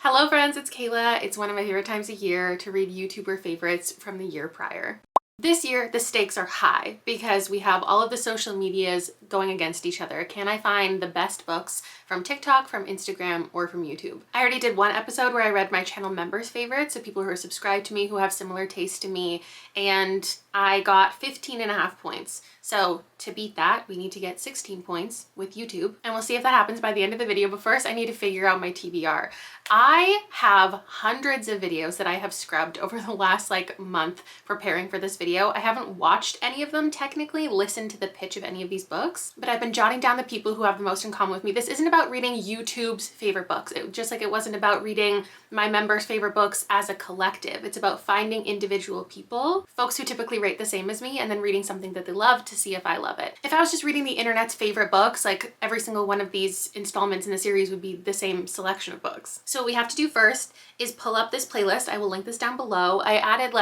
Hello friends, it's Kayla. It's one of my favorite times of year to read YouTuber favorites from the year prior. This year, the stakes are high because we have all of the social medias going against each other. Can I find the best books from TikTok, from Instagram, or from YouTube? I already did one episode where I read my channel members' favorites, so people who are subscribed to me who have similar tastes to me, and I got 15.5 points. So to beat that, we need to get 16 points with YouTube, and we'll see if that happens by the end of the video. But first, I need to figure out my TBR. I have hundreds of videos that I have scrubbed over the last month preparing for this video. I haven't watched any of them technically, listened to the pitch of any of these books, but I've been jotting down the people who have the most in common with me. This isn't about reading YouTube's favorite books. Just like it wasn't about reading my members' favorite books as a collective. It's about finding individual people, folks who typically rate the same as me, and then reading something that they love to see if I love it. If I was just reading the internet's favorite books, like every single one of these installments in the series would be the same selection of books. So what we have to do first is pull up this playlist. I will link this down below. I added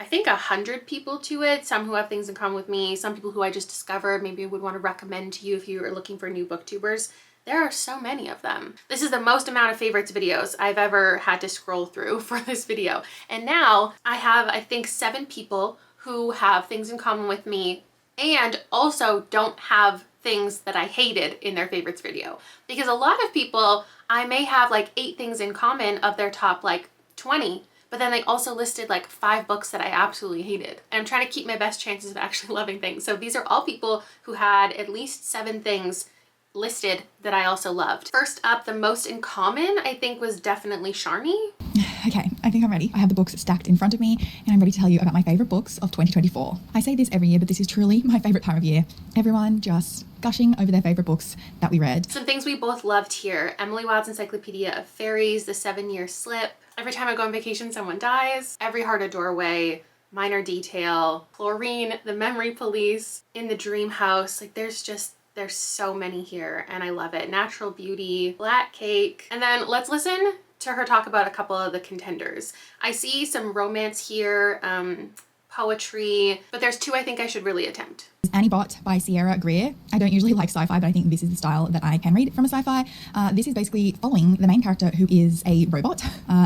I think 100 people to it, some who have things in common with me, some people who I just discovered maybe I would want to recommend to you if you are looking for new booktubers. There are so many of them. This is the most amount of favorites videos I've ever had to scroll through for this video. And now I have, I think, 7 people who have things in common with me and also don't have things that I hated in their favorites video. Because a lot of people, I may have 8 things in common of their top 20, but then they also listed 5 books that I absolutely hated. And I'm trying to keep my best chances of actually loving things. So these are all people who had at least 7 things listed that I also loved. First up, the most in common, I think, was definitely Sharni. Okay, I think I'm ready. I have the books stacked in front of me and I'm ready to tell you about my favorite books of 2024. I say this every year, but this is truly my favorite time of year. Everyone just gushing over their favorite books that we read. Some things we both loved here: Emily Wilde's Encyclopedia of Fairies, The 7-Year Slip, Every Time I Go on Vacation Someone Dies, Every Heart a Doorway, Minor Detail, Chlorine, The Memory Police, In the Dream House. There's so many here and I love it. Natural Beauty, Black Cake. And then let's listen to her talk about a couple of the contenders. I see some romance here, poetry, but there's 2 I think I should really attempt. Annie Bot by Sierra Greer. I don't usually like sci-fi, but I think this is the style that I can read from a sci-fi. This is basically following the main character, who is a robot,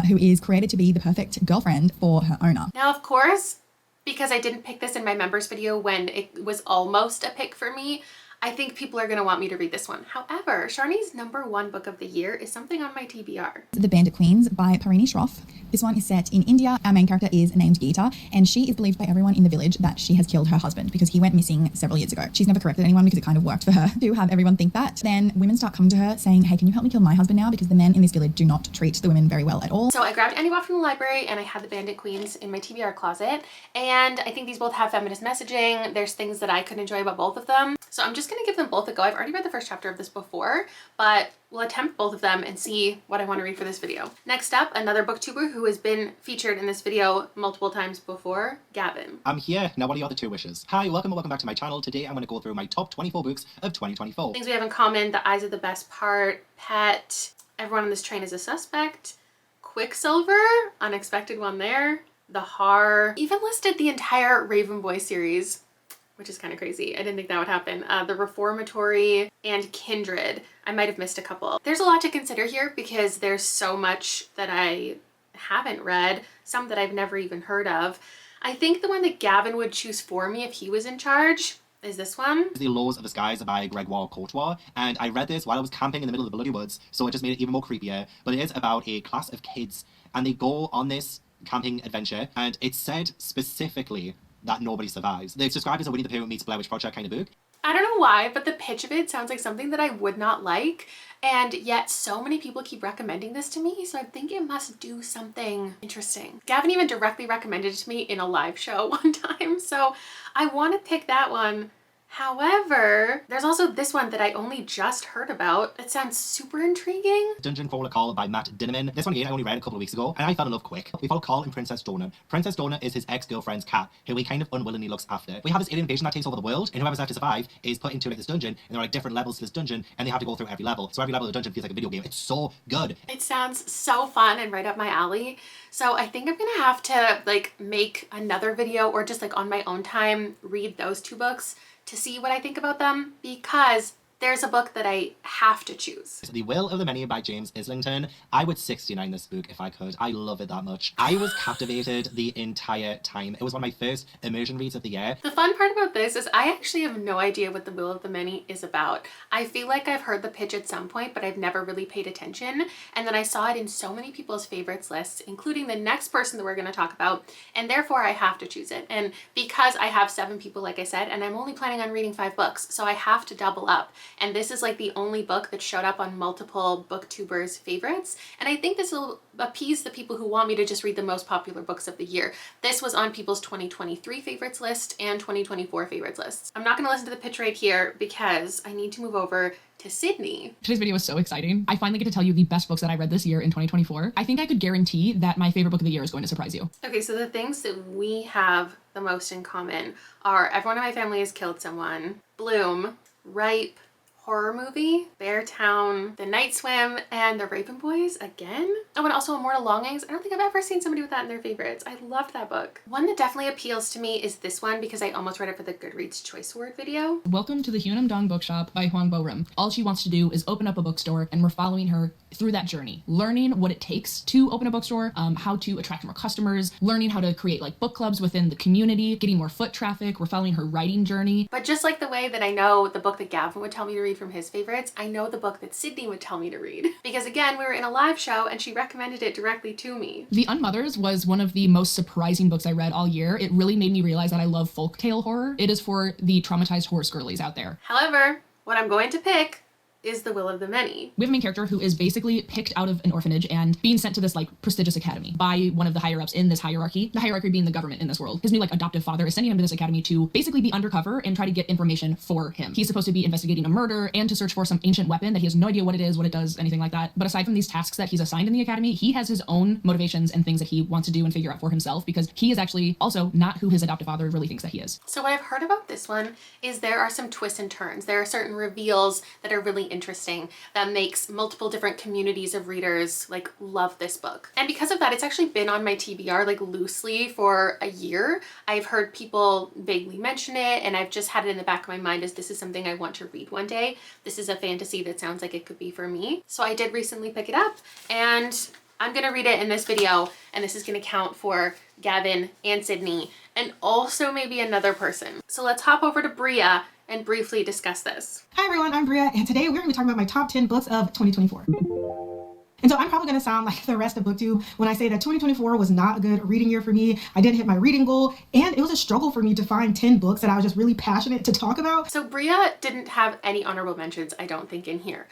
who is created to be the perfect girlfriend for her owner. Now, of course, because I didn't pick this in my members video when it was almost a pick for me, I think people are going to want me to read this one. However, Sharni's #1 book of the year is something on my TBR. The Bandit Queens by Parini Shroff. This one is set in India. Our main character is named Geeta, and she is believed by everyone in the village that she has killed her husband because he went missing several years ago. She's never corrected anyone because it kind of worked for her to have everyone think that. Then women start coming to her saying, hey, can you help me kill my husband now? Because the men in this village do not treat the women very well at all. So I grabbed Annie Bot from the library and I had the Bandit Queens in my TBR closet. And I think these both have feminist messaging. There's things that I could enjoy about both of them. So I'm just going to give them both a go. I've already read the first chapter of this before, but we'll attempt both of them and see what I want to read for this video. Next up, another booktuber who has been featured in this video multiple times before, Gavin. I'm here. Now what are your other 2 wishes? Hi, welcome back to my channel. Today I'm going to go through my top 24 books of 2024. Things we have in common: The Eyes Are the Best Part, Pet, Everyone on This Train is a Suspect, Quicksilver, unexpected one there, The Har, even listed the entire Raven Boy series, which is kind of crazy. I didn't think that would happen. The Reformatory and Kindred. I might have missed a couple. There's a lot to consider here because there's so much that I haven't read, some that I've never even heard of. I think the one that Gavin would choose for me if he was in charge is this one. The Laws of the Skies by Gregoire Courtois, and I read this while I was camping in the middle of the bloody woods, so it just made it even more creepier. But it is about a class of kids and they go on this camping adventure, and it's said specifically that nobody survives. They've described it as a Winnie the Pooh meets Blair Witch Project kind of book. I don't know why, but the pitch of it sounds like something that I would not like, and yet so many people keep recommending this to me, so I think it must do something interesting. Gavin even directly recommended it to me in a live show one time, so I want to pick that one. However, there's also this one that I only just heard about. It sounds super intriguing. Dungeon Crawler Call by Matt Dinneman. This one again I only read a couple of weeks ago and I fell in love quick. We follow Carl and Princess Donna. Princess Donna is his ex-girlfriend's cat, who he kind of unwillingly looks after. We have this alien invasion that takes over the world, and whoever's left to survive is put into this dungeon, and there are different levels to this dungeon and they have to go through every level. So every level of the dungeon feels like a video game. It's so good. It sounds so fun and right up my alley. So I think I'm gonna have to make another video or just on my own time read those 2 books to see what I think about them, because there's a book that I have to choose. The Will of the Many by James Islington. I would 69 this book if I could. I love it that much. I was captivated the entire time. It was one of my first immersion reads of the year. The fun part about this is I actually have no idea what The Will of the Many is about. I feel like I've heard the pitch at some point, but I've never really paid attention. And then I saw it in so many people's favorites lists, including the next person that we're going to talk about. And therefore I have to choose it. And because I have 7 people, like I said, and I'm only planning on reading 5 books, so I have to double up. And this is like the only book that showed up on multiple Booktubers favorites. And I think this will appease the people who want me to just read the most popular books of the year. This was on people's 2023 favorites list and 2024 favorites lists. I'm not going to listen to the pitch right here because I need to move over to Sydney. Today's video was so exciting. I finally get to tell you the best books that I read this year in 2024. I think I could guarantee that my favorite book of the year is going to surprise you. Okay, so the things that we have the most in common are everyone in my family has killed someone, Bloom, Ripe, horror movie, Beartown, The Night Swim, and The Raven Boys again. Oh, and also Immortal Longings. I don't think I've ever seen somebody with that in their favorites. I loved that book. One that definitely appeals to me is this one because I almost read it for the Goodreads Choice Award video. Welcome to the Hyunam Dong Bookshop by Hwang Bo-rim. All she wants to do is open up a bookstore, and we're following her through that journey, learning what it takes to open a bookstore, how to attract more customers, learning how to create like book clubs within the community, getting more foot traffic. We're following her writing journey. But just like the way that I know the book that Gavin would tell me to read from his favorites, I know the book that Sydney would tell me to read. Because again, we were in a live show and she recommended it directly to me. The Unmothers was one of the most surprising books I read all year. It really made me realize that I love folktale horror. It is for the traumatized horse girlies out there. However, what I'm going to pick is The Will of the Many. We have a main character who is basically picked out of an orphanage and being sent to this like prestigious academy by one of the higher ups in this hierarchy, the hierarchy being the government in this world. His new like adoptive father is sending him to this academy to basically be undercover and try to get information for him. He's supposed to be investigating a murder and to search for some ancient weapon that he has no idea what it is, what it does, anything like that. But aside from these tasks that he's assigned in the academy, he has his own motivations and things that he wants to do and figure out for himself because he is actually also not who his adoptive father really thinks that he is. So what I've heard about this one is there are some twists and turns. There are certain reveals that are really interesting that makes multiple different communities of readers like love this book. And because of that, it's actually been on my TBR like loosely for a year. I've heard people vaguely mention it and I've just had it in the back of my mind as this is something I want to read one day. This is a fantasy that sounds like it could be for me. So I did recently pick it up and I'm gonna read it in this video and this is gonna count for Gavin and Sydney and also maybe another person. So let's hop over to Bria and briefly discuss this. Hi everyone, I'm Bria, and today we're going to be talking about my top 10 books of 2024. And so I'm probably going to sound like the rest of BookTube when I say that 2024 was not a good reading year for me. I didn't hit my reading goal, and it was a struggle for me to find 10 books that I was just really passionate to talk about. So Bria didn't have any honorable mentions, I don't think, in here,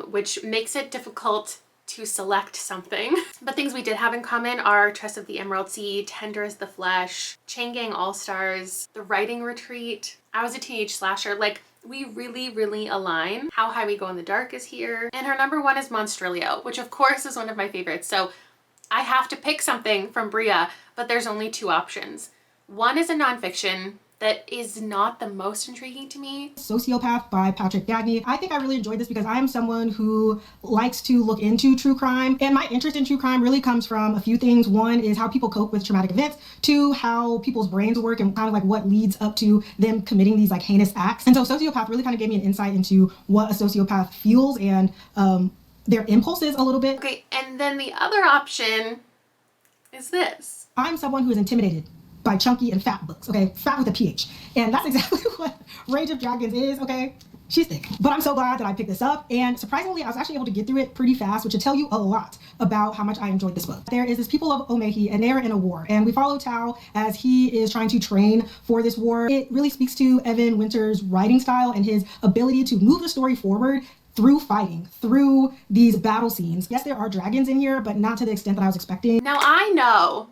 which makes it difficult to select something. But things we did have in common are Tress of the Emerald Sea, Tender as the Flesh, Chain Gang All-Stars, The Writing Retreat, I Was a Teenage Slasher. Like, we really align. How High We Go in the Dark is here. And her number 1 is Monstrilio, which of course is one of my favorites. So I have to pick something from Bria, but there's only 2 options. One is a nonfiction that is not the most intriguing to me. Sociopath by Patrick Gagne. I think I really enjoyed this because I am someone who likes to look into true crime, and my interest in true crime really comes from a few things. One is how people cope with traumatic events. 2, how people's brains work and kind of like what leads up to them committing these like heinous acts. And so Sociopath really kind of gave me an insight into what a sociopath feels and their impulses a little bit. Okay, and then the other option is this. I'm someone who is intimidated by chunky and fat books, okay? Fat with a PH. And that's exactly what Rage of Dragons is, okay? She's thick. But I'm so glad that I picked this up, and surprisingly, I was actually able to get through it pretty fast, which should tell you a lot about how much I enjoyed this book. There is this people of Omehi, and they're in a war, and we follow Tao as he is trying to train for this war. It really speaks to Evan Winter's writing style and his ability to move the story forward through fighting, through these battle scenes. Yes, there are dragons in here, but not to the extent that I was expecting. Now I know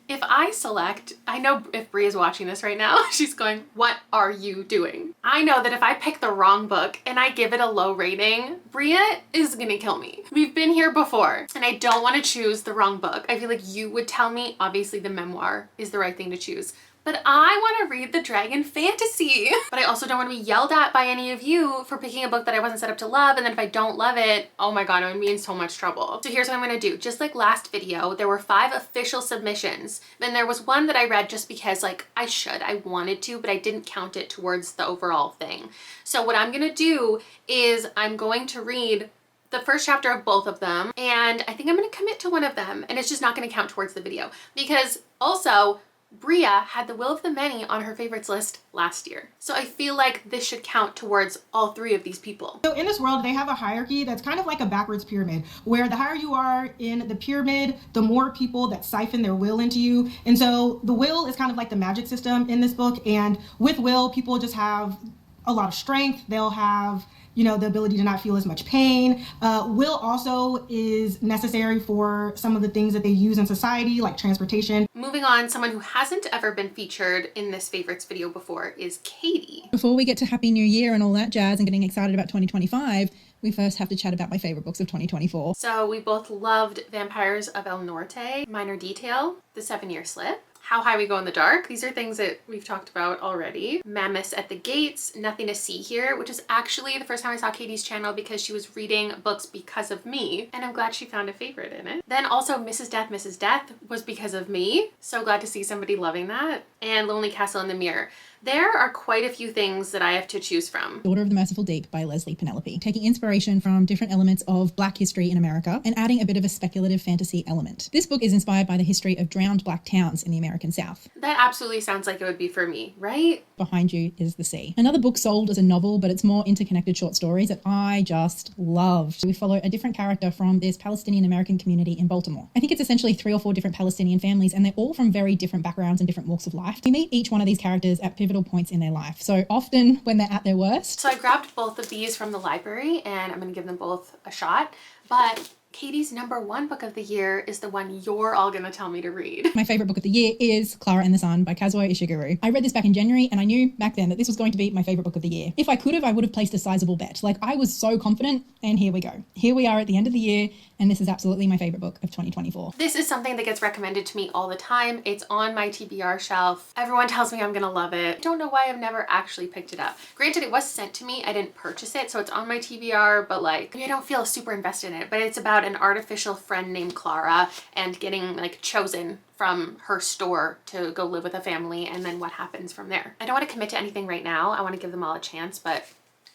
if I select, I know if Bria's watching this right now, she's going, what are you doing? I know that if I pick the wrong book and I give it a low rating, Bria is gonna kill me. We've been here before and I don't wanna choose the wrong book. I feel like you would tell me, obviously the memoir is the right thing to choose, But I want to read the dragon fantasy. But I also don't want to be yelled at by any of you for picking a book that I wasn't set up to love. And then if I don't love it, oh my God, I'm gonna be in so much trouble. So here's what I'm gonna do. Just like last video, there were 5 official submissions. Then there was one that I read just because like I wanted to, but I didn't count it towards the overall thing. So what I'm gonna do is I'm going to read the first chapter of both of them, and I think I'm gonna commit to one of them, and it's just not gonna count towards the video. Because also, Bria had The Will of the Many on her favorites list last year. So I feel like this should count towards all 3 of these people. So in this world, they have a hierarchy that's kind of like a backwards pyramid, where the higher you are in the pyramid, the more people that siphon their will into you. And so the will is kind of like the magic system in this book. And with will, people just have a lot of strength. They'll have, you know, the ability to not feel as much pain. Will also is necessary for some of the things that they use in society, like transportation. Moving on, someone who hasn't ever been featured in this favorites video before is Katie. Before we get to Happy New Year and all that jazz and getting excited about 2025, we first have to chat about my favorite books of 2024. So we both loved Vampires of El Norte, Minor Detail, The 7-Year Slip, How High We Go in the Dark. These are things that we've talked about already. Mammoths at the Gates, Nothing to See Here, which is actually the first time I saw Katie's channel because she was reading books because of me, and I'm glad she found a favorite in it. Then also Mrs. Death was because of me. So glad to see somebody loving that. And Lonely Castle in the Mirror. There are quite a few things that I have to choose from. Daughter of the Merciful Deep by Leslie Penelope, taking inspiration from different elements of Black history in America and adding a bit of a speculative fantasy element. This book is inspired by the history of drowned Black towns in the American South. That absolutely sounds like it would be for me, right? Behind You is the Sea. Another book sold as a novel, but it's more interconnected short stories that I just loved. We follow a different character from this Palestinian American community in Baltimore. I think it's essentially 3 or 4 different Palestinian families, and they're all from very different backgrounds and different walks of life. We meet each one of these characters at pivotal points in their life. So often when they're at their worst. So I grabbed both of these from the library and I'm gonna give them both a shot, but Katie's #1 book of the year is the one you're all gonna tell me to read. My favorite book of the year is Clara and the Sun by Kazuo Ishiguro. I read this back in January and I knew back then that this was going to be my favorite book of the year. If I could have, I would have placed a sizable bet. Like, I was so confident, and here we go. Here we are at the end of the year, and this is absolutely my favorite book of 2024. This is something that gets recommended to me all the time. It's on my TBR shelf. Everyone tells me I'm gonna love it. I don't know why I've never actually picked it up. Granted, it was sent to me. I didn't purchase it, so it's on my TBR, but like, I don't feel super invested in it. But it's about an artificial friend named Clara and getting like chosen from her store to go live with a family, and then what happens from there. I don't want to commit to anything right now. I want to give them all a chance, but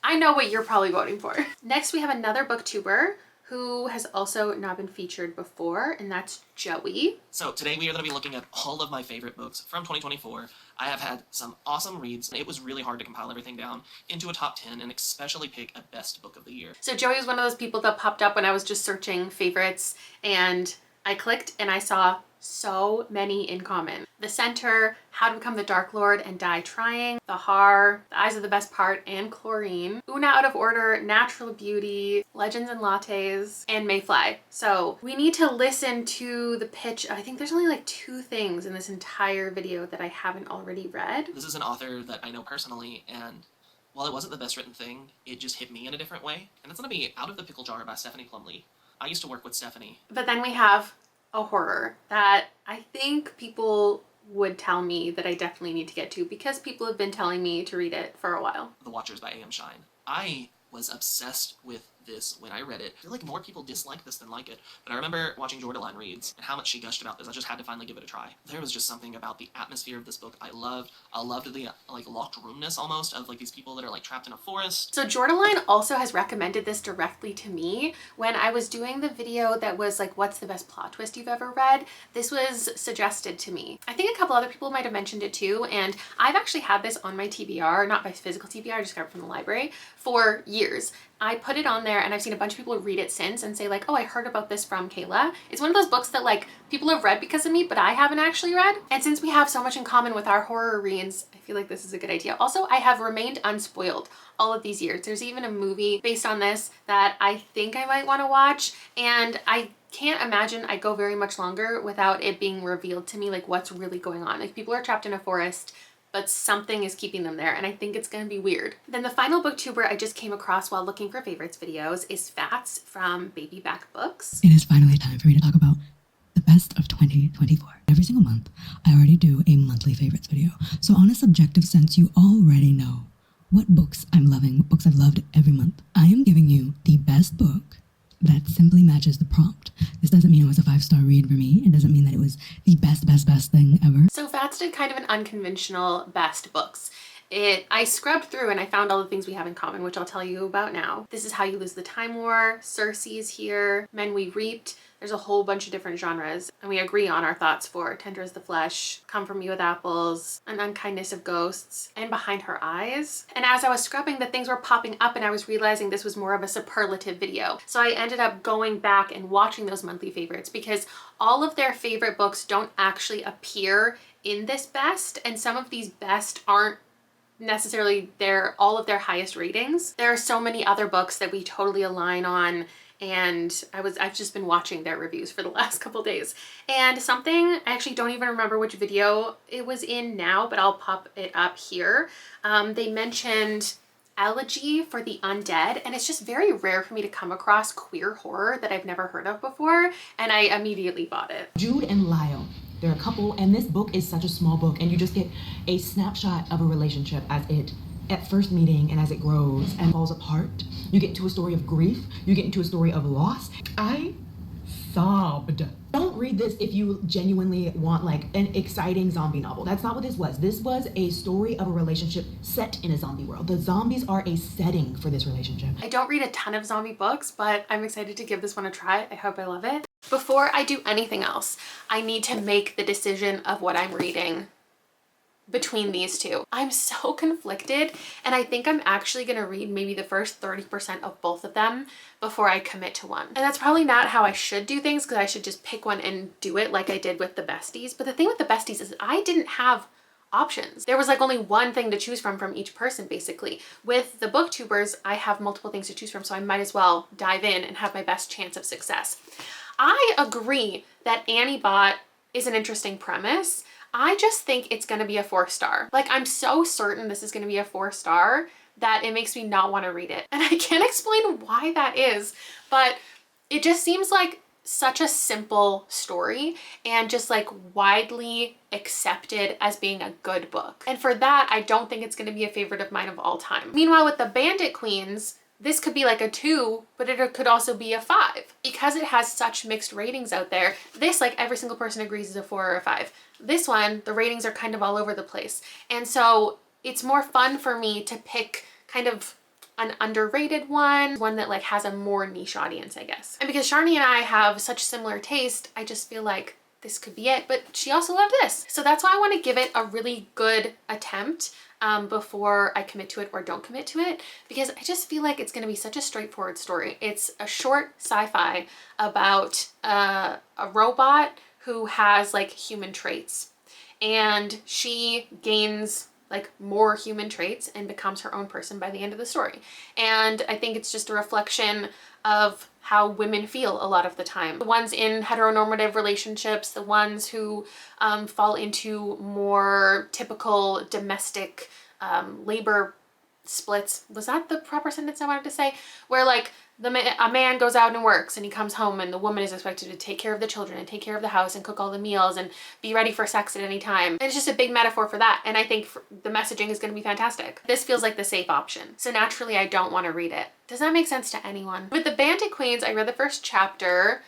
I know what you're probably voting for. Next, we have another booktuber who has also not been featured before, and that's Joey. So today we are going to be looking at all of my favorite books from 2024. I have had some awesome reads. It was really hard to compile everything down into a top 10 and especially pick a best book of the year. So Joey was one of those people that popped up when I was just searching favorites, and I clicked and I saw so many in common. The Center, How to Become the Dark Lord and Die Trying, The Har, The Eyes of the Best Part, and Chlorine, Una Out of Order, Natural Beauty, Legends and Lattes, and Mayfly. So we need to listen to the pitch. I think there's only like 2 things in this entire video that I haven't already read. This is an author that I know personally, and while it wasn't the best written thing, it just hit me in a different way. And that's going to be Out of the Pickle Jar by Stephanie Plumley. I used to work with Stephanie. But then we have a horror that I think people would tell me that I definitely need to get to because people have been telling me to read it for a while. The Watchers by A.M. Shine. I was obsessed with this when I read it. I feel like more people dislike this than like it, but I remember watching Jordaline reads and how much she gushed about this. I just had to finally give it a try. There was just something about the atmosphere of this book I loved. I loved the like locked roomness almost of like these people that are like trapped in a forest. So Jordaline also has recommended this directly to me when I was doing the video that was like, what's the best plot twist you've ever read? This was suggested to me. I think a couple other people might have mentioned it too, and I've actually had this on my TBR, not my physical TBR, I just got it from the library, for years. I put it on there and I've seen a bunch of people read it since and say like, oh, I heard about this from Kayla. It's one of those books that like people have read because of me, but I haven't actually read. And since we have so much in common with our horror reads, I feel like this is a good idea. Also, I have remained unspoiled all of these years. There's even a movie based on this that I think I might want to watch, and I can't imagine I go very much longer without it being revealed to me like what's really going on. Like people are trapped in a forest, but something is keeping them there, and I think it's gonna be weird. Then the final booktuber I just came across while looking for favorites videos is Fats from Baby Back Books. It is finally time for me to talk about the best of 2024. Every single month, I already do a monthly favorites video. So on a subjective sense, you already know what books I'm loving, what books I've loved every month. I am giving you the best book that simply matches the prompt. This doesn't mean it was a 5-star read for me. It doesn't mean that it was the best thing ever. So Fats did kind of an unconventional best books. I scrubbed through and I found all the things we have in common, which I'll tell you about now. This is How You Lose the Time War, Circe's here, Men We Reaped. There's a whole bunch of different genres, and we agree on our thoughts for Tender as the Flesh, Come From Me with Apples, An Unkindness of Ghosts, and Behind Her Eyes. And as I was scrubbing, the things were popping up and I was realizing this was more of a superlative video. So I ended up going back and watching those monthly favorites because all of their favorite books don't actually appear in this best, and some of these best aren't necessarily all of their highest ratings. There are so many other books that we totally align on, and I've just been watching their reviews for the last couple days. And something, I actually don't even remember which video it was in now, but I'll pop it up here. They mentioned Elegy for the Undead, and it's just very rare for me to come across queer horror that I've never heard of before, and I immediately bought it. Jude and Lyle, they're a couple, and this book is such a small book, and you just get a snapshot of a relationship as it at first meeting and as it grows and falls apart. You get into a story of grief, you get into a story of loss. I sobbed. Don't read this if you genuinely want like an exciting zombie novel. That's not what this was. This was a story of a relationship set in a zombie world. The zombies are a setting for this relationship. I don't read a ton of zombie books, but I'm excited to give this one a try. I hope I love it. Before I do anything else, I need to make the decision of what I'm reading between these two. I'm so conflicted, and I think I'm actually gonna read maybe the first 30% of both of them before I commit to one. And that's probably not how I should do things, because I should just pick one and do it like I did with the besties. But the thing with the besties is I didn't have options. There was like only one thing to choose from each person, basically. With the Booktubers, I have multiple things to choose from, so I might as well dive in and have my best chance of success. I agree that Annie Bot is an interesting premise. I just think it's gonna be a 4-star. Like, I'm so certain this is gonna be a 4-star that it makes me not want to read it. And I can't explain why that is, but it just seems like such a simple story and just like widely accepted as being a good book. And for that, I don't think it's gonna be a favorite of mine of all time. Meanwhile, with the Bandit Queens, this could be like a 2, but it could also be a 5. Because it has such mixed ratings out there, this, like every single person agrees, is a 4 or a 5. This one, the ratings are kind of all over the place. And so it's more fun for me to pick kind of an underrated one that like has a more niche audience, I guess. And because Sharni and I have such similar taste, I just feel like this could be it, but she also loved this. So that's why I want to give it a really good attempt before I commit to it or don't commit to it, because I just feel like it's going to be such a straightforward story. It's a short sci-fi about a robot who has like human traits, and she gains like more human traits and becomes her own person by the end of the story. And I think it's just a reflection of how women feel a lot of the time. The ones in heteronormative relationships, the ones who fall into more typical domestic labor splits. Was that the proper sentence I wanted to say? Where like a man goes out and works and he comes home and the woman is expected to take care of the children and take care of the house and cook all the meals and be ready for sex at any time. And it's just a big metaphor for that. And I think the messaging is going to be fantastic. This feels like the safe option. So naturally, I don't want to read it. Does that make sense to anyone? With the Bandit Queens, I read the first chapter.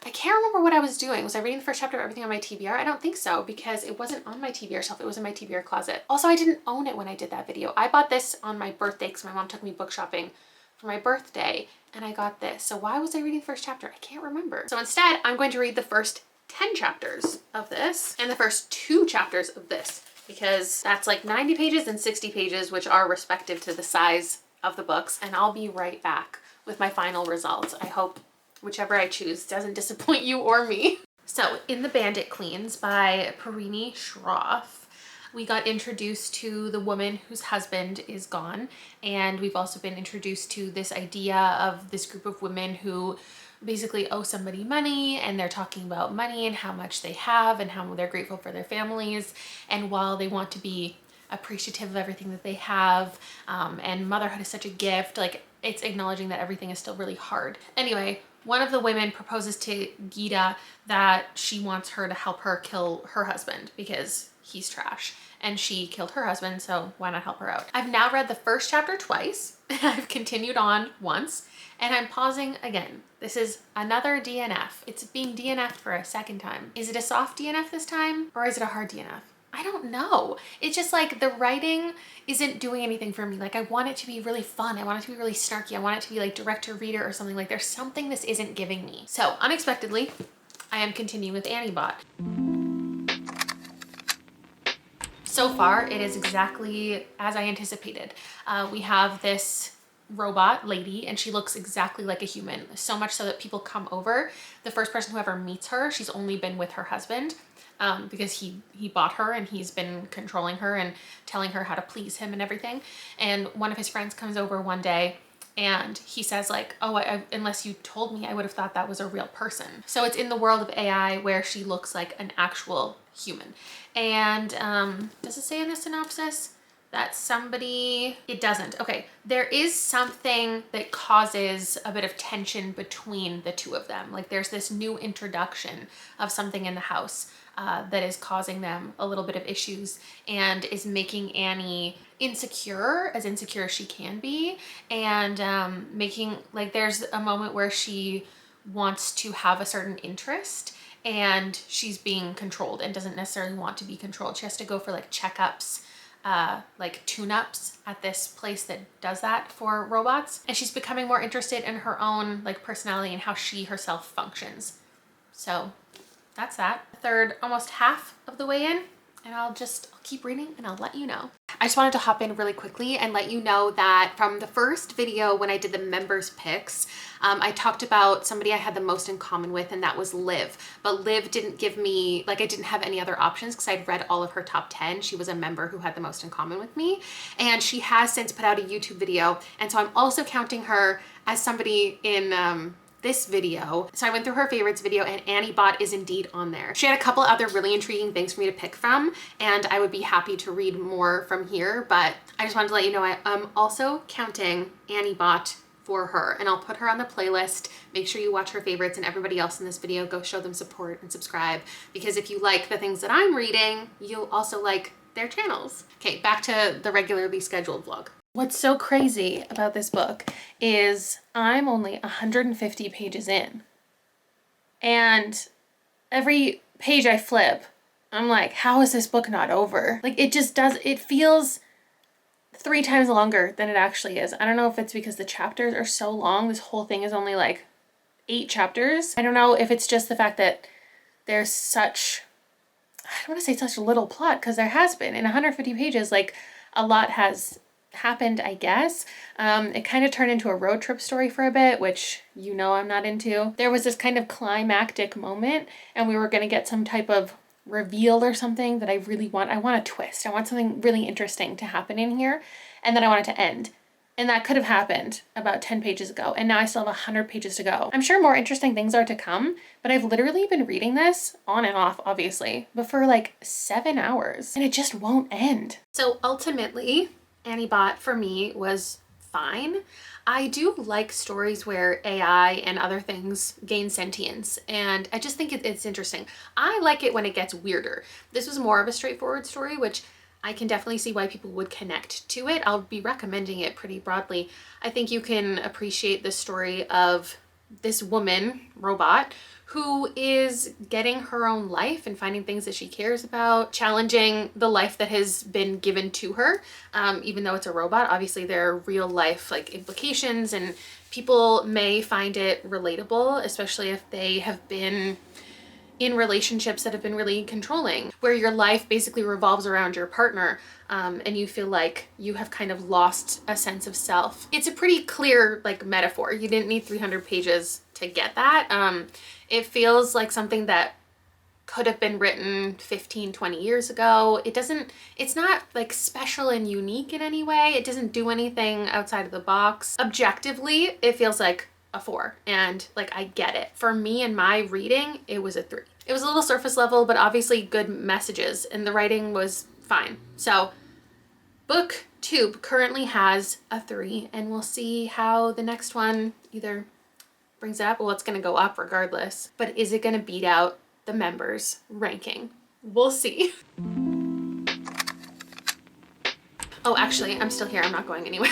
I can't remember what I was doing. Was I reading the first chapter of everything on my TBR? I don't think so, because it wasn't on my TBR shelf. It was in my TBR closet. Also, I didn't own it when I did that video. I bought this on my birthday because my mom took me book shopping for my birthday, and I got this. So why was I reading the first chapter? I can't remember. So instead, I'm going to read the first 10 chapters of this and the first 2 chapters of this, because that's like 90 pages and 60 pages, which are respective to the size of the books. And I'll be right back with my final results. I hope whichever I choose doesn't disappoint you or me. So in The Bandit Queens by Parini Shroff, we got introduced to the woman whose husband is gone, and we've also been introduced to this idea of this group of women who basically owe somebody money, and they're talking about money and how much they have and how they're grateful for their families, and while they want to be appreciative of everything that they have, and motherhood is such a gift, like it's acknowledging that everything is still really hard. Anyway, One of the women proposes to Gita that she wants her to help her kill her husband because he's trash. And she killed her husband, so why not help her out? I've now read the first chapter twice. I've continued on once, and I'm pausing again. This is another DNF. It's being DNF'd for a second time. Is it a soft DNF this time, or is it a hard DNF? I don't know. It's just like the writing isn't doing anything for me. Like I want it to be really fun. I want it to be really snarky. I want it to be like direct to reader or something. Like there's something this isn't giving me. So unexpectedly, I am continuing with Annie-Bot. So far, it is exactly as I anticipated. We have this robot lady and she looks exactly like a human. So much so that people come over. The first person who ever meets her, she's only been with her husband because he bought her and he's been controlling her and telling her how to please him and everything. And one of his friends comes over one day and he says like, oh, unless you told me, I would have thought that was a real person. So it's in the world of AI where she looks like an actual human. And does it say in the synopsis that somebody, it doesn't. Okay, there is something that causes a bit of tension between the two of them. Like there's this new introduction of something in the house that is causing them a little bit of issues and is making Annie insecure as she can be, and making, like there's a moment where she wants to have a certain interest and she's being controlled and doesn't necessarily want to be controlled. She has to go for like checkups, like tune-ups at this place that does that for robots. And she's becoming more interested in her own like personality and how she herself functions. So that's that. Third, almost half of the way in, and I'll keep reading and I'll let you know. I just wanted to hop in really quickly and let you know that from the first video when I did the members picks, I talked about somebody I had the most in common with, and that was Liv. But Liv didn't give me, like I didn't have any other options because I'd read all of her top 10. She was a member who had the most in common with me. And she has since put out a YouTube video. And so I'm also counting her as somebody in this video. So I went through her favorites video and Annie-Bot is indeed on there. She had a couple other really intriguing things for me to pick from, and I would be happy to read more from here, but I just wanted to let you know I am also counting Annie-Bot for her, and I'll put her on the playlist. Make sure you watch her favorites, and everybody else in this video, go show them support and subscribe, because if you like the things that I'm reading, you'll also like their channels. Okay, back to the regularly scheduled vlog. What's so crazy about this book is I'm only 150 pages in, and every page I flip, I'm like, how is this book not over? Like it feels 3 times longer than it actually is. I don't know if it's because the chapters are so long. This whole thing is only like 8 chapters. I don't know if it's just the fact that there's such, I don't want to say such little plot, because there has been in 150 pages, like a lot has happened, I guess. It kind of turned into a road trip story for a bit, which you know I'm not into. There was this kind of climactic moment and we were going to get some type of reveal or something that I really want. I want a twist. I want something really interesting to happen in here, and then I want it to end. And that could have happened about 10 pages ago, and now I still have 100 pages to go. I'm sure more interesting things are to come, but I've literally been reading this on and off, obviously, but for like 7 hours, and it just won't end. So ultimately, Annie-Bot for me was fine. I do like stories where AI and other things gain sentience, and I just think it's interesting. I like it when it gets weirder. This was more of a straightforward story, which I can definitely see why people would connect to it. I'll be recommending it pretty broadly. I think you can appreciate the story of this woman, robot, who is getting her own life and finding things that she cares about, challenging the life that has been given to her. Even though it's a robot, obviously there are real life like implications, and people may find it relatable, especially if they have been in relationships that have been really controlling, where your life basically revolves around your partner, and you feel like you have kind of lost a sense of self. It's a pretty clear like metaphor. You didn't need 300 pages to get that. It feels like something that could have been written 15, 20 years ago. It's not like special and unique in any way. It doesn't do anything outside of the box. Objectively, it feels like a 4, and like I get it. For me and my reading, it was a 3. It was a little surface level, but obviously good messages, and the writing was fine. So Booktube currently has a 3, and we'll see how the next one either brings it up, well, it's going to go up regardless. But is it going to beat out the members' ranking? We'll see. Oh, actually, I'm still here. I'm not going anywhere.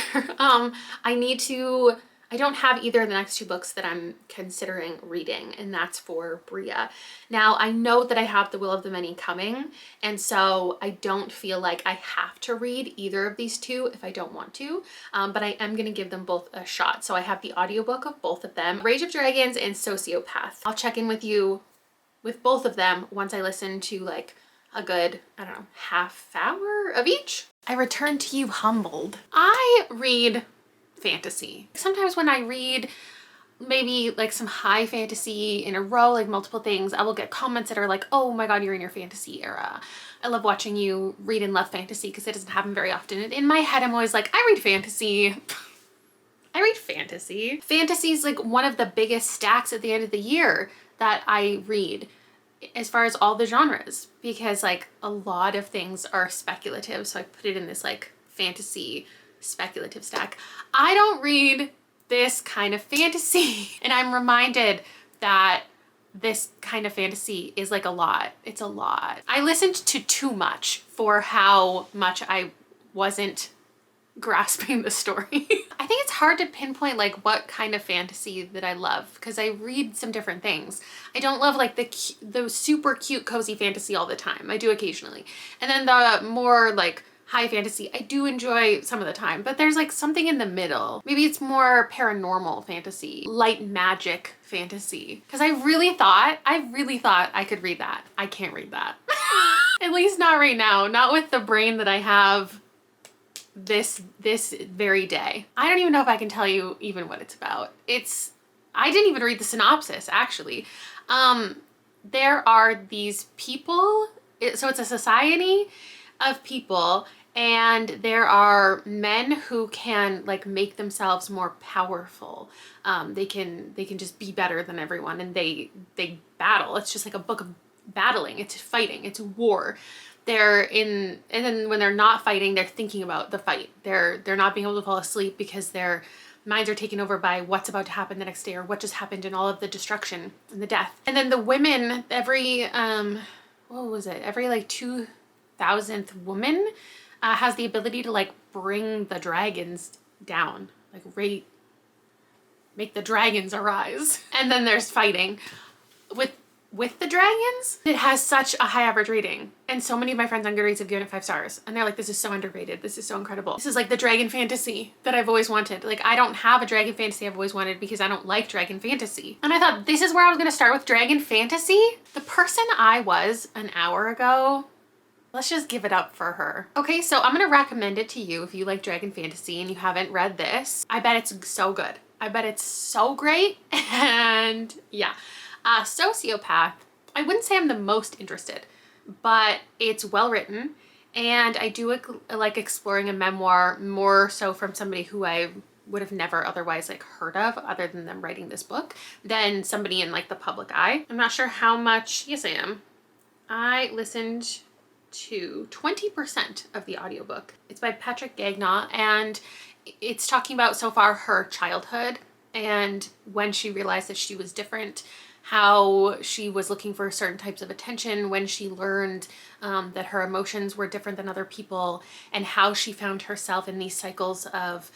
I don't have either of the next two books that I'm considering reading, and that's for Bria. Now, I know that I have The Will of the Many coming, and so I don't feel like I have to read either of these two if I don't want to, but I am going to give them both a shot. So I have the audiobook of both of them, Rage of Dragons and Sociopath. I'll check in with you with both of them once I listen to like a good, I don't know, half hour of each. I return to you humbled. I read fantasy. Sometimes when I read maybe like some high fantasy in a row, like multiple things, I will get comments that are like, oh my God, you're in your fantasy era. I love watching you read and love fantasy because it doesn't happen very often. And in my head, I'm always like, I read fantasy. I read fantasy. Fantasy is like one of the biggest stacks at the end of the year that I read as far as all the genres, because like a lot of things are speculative. So I put it in this like fantasy speculative stack. I don't read this kind of fantasy, and I'm reminded that this kind of fantasy is like a lot. It's a lot. I listened to too much for how much I wasn't grasping the story. I think it's hard to pinpoint like what kind of fantasy that I love because I read some different things. I don't love like the super cute cozy fantasy all the time. I do occasionally. And then the more like high fantasy, I do enjoy some of the time, but there's like something in the middle. Maybe it's more paranormal fantasy, light magic fantasy. Because I really thought I could read that. I can't read that. At least not right now. Not with the brain that I have this very day. I don't even know if I can tell you even what it's about. I didn't even read the synopsis, actually. There are these people, so it's a society of people, and there are men who can like make themselves more powerful. They can just be better than everyone, and they battle. It's just like a book of battling. It's fighting. It's war. And then when they're not fighting, they're thinking about the fight. They're not being able to fall asleep because their minds are taken over by what's about to happen the next day or what just happened and all of the destruction and the death. And then the women, every like 2,000th woman has the ability to like bring the dragons down, like make the dragons arise. And then there's fighting with the dragons. It has such a high average rating, and so many of my friends on Goodreads have given it 5 stars, and they're like, this is so underrated, this is so incredible. This is like the dragon fantasy that I've always wanted. Like, I don't have a dragon fantasy I've always wanted because I don't like dragon fantasy. And I thought this is where I was gonna start with dragon fantasy. The person I was an hour ago, let's just give it up for her. Okay, so I'm gonna recommend it to you if you like dragon fantasy and you haven't read this. I bet it's so good. I bet it's so great. And yeah. Sociopath, I wouldn't say I'm the most interested, but it's well written, and I do like exploring a memoir more so from somebody who I would have never otherwise like heard of other than them writing this book than somebody in like the public eye. I'm not sure how much, yes I am. I listened to 20% of the audiobook. It's by Patrick Gagnon, and it's talking about so far her childhood and when she realized that she was different, how she was looking for certain types of attention when she learned that her emotions were different than other people, and how she found herself in these cycles of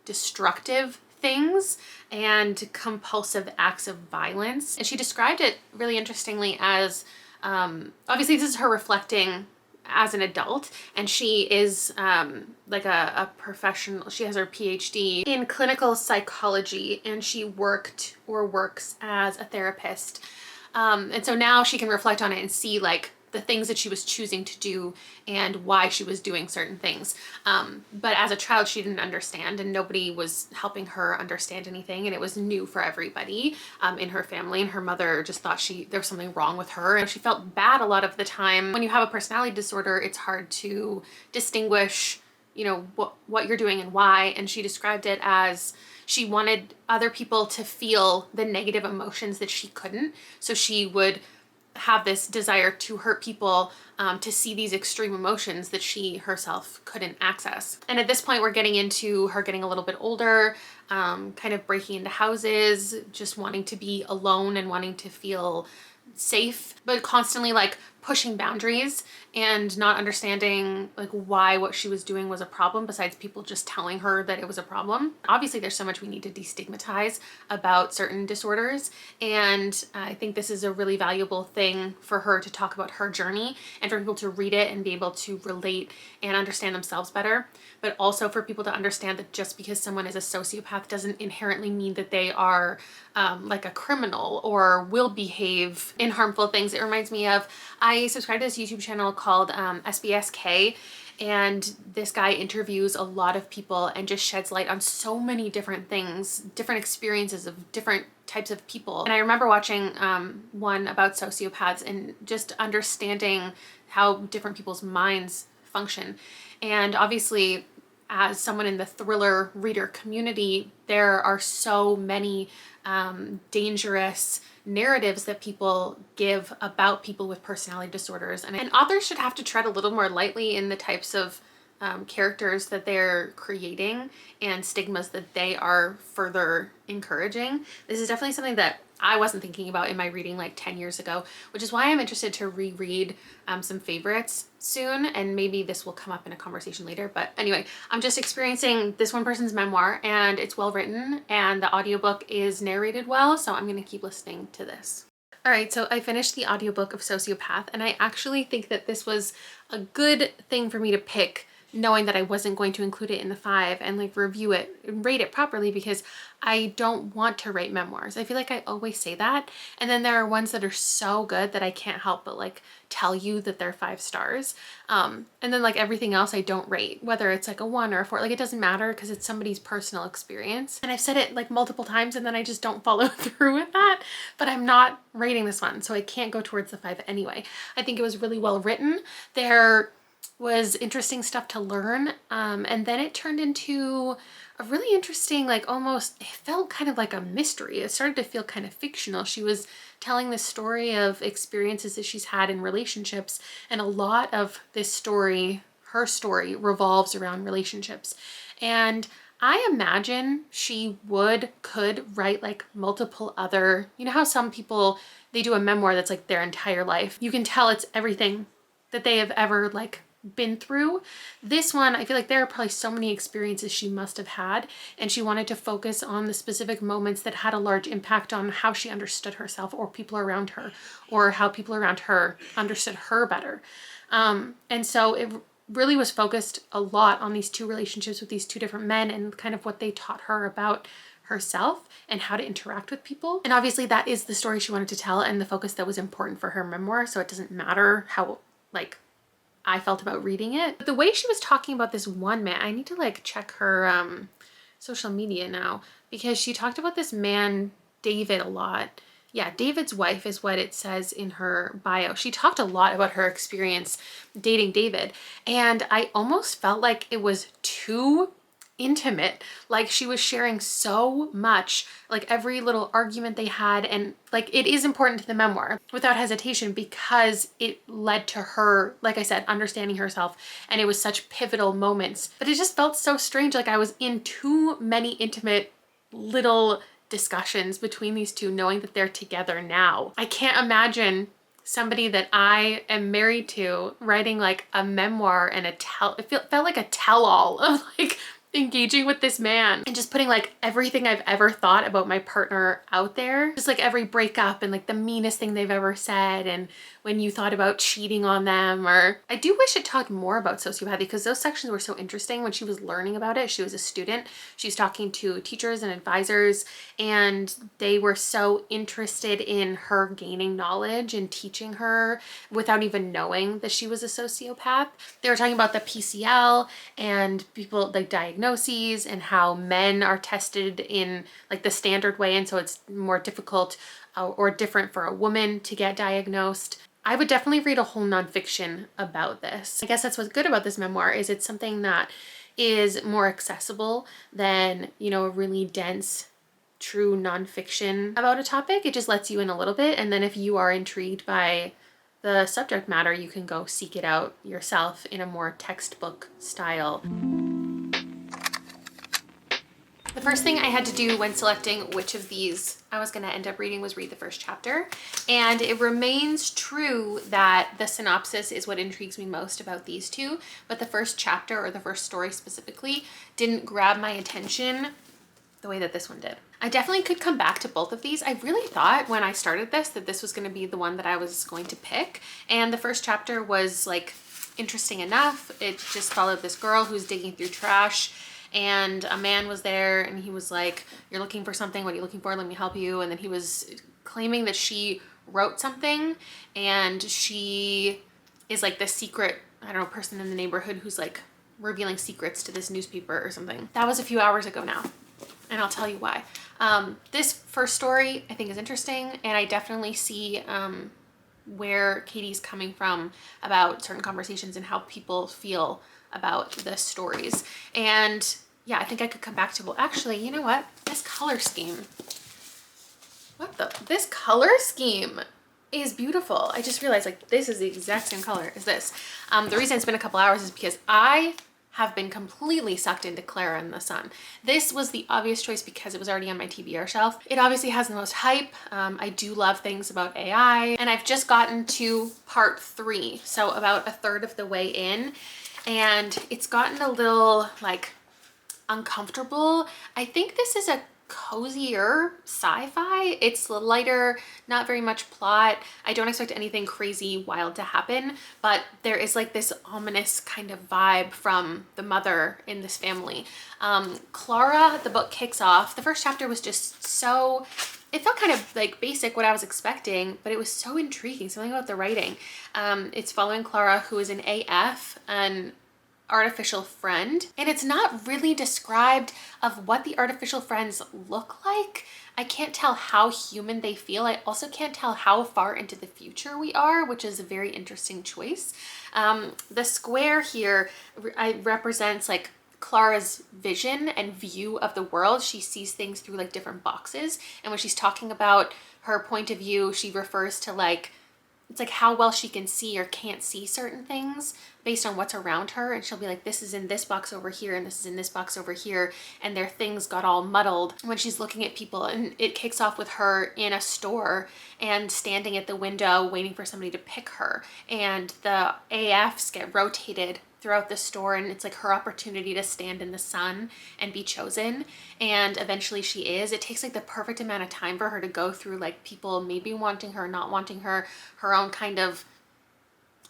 destructive things and compulsive acts of violence. And she described it really interestingly as, obviously this is her reflecting as an adult, and she is like a professional. She has her PhD in clinical psychology, and she worked or works as a therapist. And so now she can reflect on it and see like the things that she was choosing to do and why she was doing certain things. But as a child, she didn't understand, and nobody was helping her understand anything. And it was new for everybody in her family. And her mother just thought there was something wrong with her. And she felt bad a lot of the time. When you have a personality disorder, it's hard to distinguish, you know, what you're doing and why. And she described it as she wanted other people to feel the negative emotions that she couldn't. So she would have this desire to hurt people, to see these extreme emotions that she herself couldn't access. And at this point, we're getting into her getting a little bit older, kind of breaking into houses, just wanting to be alone and wanting to feel safe, but constantly like pushing boundaries and not understanding like why what she was doing was a problem, besides people just telling her that it was a problem. Obviously there's so much we need to destigmatize about certain disorders, and I think this is a really valuable thing for her to talk about her journey and for people to read it and be able to relate and understand themselves better, but also for people to understand that just because someone is a sociopath doesn't inherently mean that they are like a criminal or will behave in harmful things. It reminds me of, I subscribe to this YouTube channel called SBSK, and this guy interviews a lot of people and just sheds light on so many different things, different experiences of different types of people. And I remember watching one about sociopaths and just understanding how different people's minds function. And obviously, as someone in the thriller reader community, there are so many dangerous narratives that people give about people with personality disorders. And authors should have to tread a little more lightly in the types of characters that they're creating and stigmas that they are further encouraging. This is definitely something that I wasn't thinking about in my reading like 10 years ago, which is why I'm interested to reread some favorites soon, and maybe this will come up in a conversation later. But anyway, I'm just experiencing this one person's memoir, and it's well written and the audiobook is narrated well, so I'm going to keep listening to this. All right, so I finished the audiobook of Sociopath, and I actually think that this was a good thing for me to pick, knowing that I wasn't going to include it in the 5 and like review it and rate it properly, because I don't want to rate memoirs. I feel like I always say that, and then there are ones that are so good that I can't help but like tell you that they're 5 stars, and then like everything else I don't rate, whether it's like a 1 or a 4. Like it doesn't matter because it's somebody's personal experience, and I've said it like multiple times and then I just don't follow through with that. But I'm not rating this one, so I can't go towards the 5 anyway. I think it was really well written. There was interesting stuff to learn, and then it turned into a really interesting, like almost, it felt kind of like a mystery. It started to feel kind of fictional. She was telling the story of experiences that she's had in relationships, and a lot of this story, her story, revolves around relationships. And I imagine she could write like multiple other, you know how some people, they do a memoir that's like their entire life. You can tell it's everything that they have ever like been through. This one, I feel like there are probably so many experiences she must have had, and she wanted to focus on the specific moments that had a large impact on how she understood herself or people around her, or how people around her understood her better. And so it really was focused a lot on these 2 relationships with these 2 different men and kind of what they taught her about herself and how to interact with people. And obviously that is the story she wanted to tell and the focus that was important for her memoir, so it doesn't matter how like I felt about reading it. But the way she was talking about this one man, I need to like check her social media now, because she talked about this man, David, a lot. Yeah, David's wife is what it says in her bio. She talked a lot about her experience dating David, and I almost felt like it was too intimate. Like she was sharing so much, like every little argument they had, and like it is important to the memoir without hesitation, because it led to her, like I said, understanding herself, and it was such pivotal moments. But it just felt so strange, like I was in too many intimate little discussions between these 2, knowing that they're together now. I can't imagine somebody that I am married to writing like a memoir and it felt like a tell-all of like engaging with this man and just putting like everything I've ever thought about my partner out there, just like every breakup and like the meanest thing they've ever said, and when you thought about cheating on them. Or I do wish it talked more about sociopathy, because those sections were so interesting. When she was learning about it, she was a student, she was talking to teachers and advisors, and they were so interested in her gaining knowledge and teaching her without even knowing that she was a sociopath. They were talking about the PCL and people like diagnoses, and how men are tested in like the standard way, and so it's more difficult or different for a woman to get diagnosed. I would definitely read a whole nonfiction about this. I guess that's what's good about this memoir, is it's something that is more accessible than, you know, a really dense true nonfiction about a topic. It just lets you in a little bit. And then if you are intrigued by the subject matter, you can go seek it out yourself in a more textbook style. The first thing I had to do when selecting which of these I was going to end up reading was read the first chapter. And it remains true that the synopsis is what intrigues me most about these two, but the first chapter, or the first story specifically, didn't grab my attention the way that this one did. I definitely could come back to both of these. I really thought when I started this that this was going to be the one that I was going to pick. And the first chapter was like interesting enough. It just followed this girl who's digging through trash, and a man was there and he was like, "You're looking for something. What are you looking for? Let me help you." And then he was claiming that she wrote something, and she is like the secret, I don't know, person in the neighborhood who's like revealing secrets to this newspaper or something. That was a few hours ago now, and I'll tell you why. This first story I think is interesting, and I definitely see where Katie's coming from about certain conversations and how people feel about the stories. And yeah, I think I could come back to, well, actually, you know what? This color scheme, this color scheme is beautiful. I just realized like this is the exact same color as this. The reason it's been a couple hours is because I have been completely sucked into Clara and the Sun. This was the obvious choice because it was already on my TBR shelf. It obviously has the most hype. I do love things about AI, and I've just gotten to part 3, so about a third of the way in, and it's gotten a little like uncomfortable. I think this is a cozier sci-fi. It's lighter, not very much plot. I don't expect anything crazy wild to happen, but there is like this ominous kind of vibe from the mother in this family. Clara, the book kicks off. The first chapter was just so, it felt kind of like basic, what I was expecting, but it was so intriguing, something about the writing. It's following Clara, who is an AF, an artificial friend, and it's not really described of what the artificial friends look like. I can't tell how human they feel. I also can't tell how far into the future we are, which is a very interesting choice. The square here represents like Clara's vision and view of the world. She sees things through like different boxes, and when she's talking about her point of view, she refers to like, it's like how well she can see or can't see certain things based on what's around her. And she'll be like, this is in this box over here, and this is in this box over here. And their things got all muddled when she's looking at people. And it kicks off with her in a store and standing at the window waiting for somebody to pick her. And the AFs get rotated throughout the store, and it's like her opportunity to stand in the sun and be chosen, and eventually she is. It takes like the perfect amount of time for her to go through like people maybe wanting her, not wanting her, her own kind of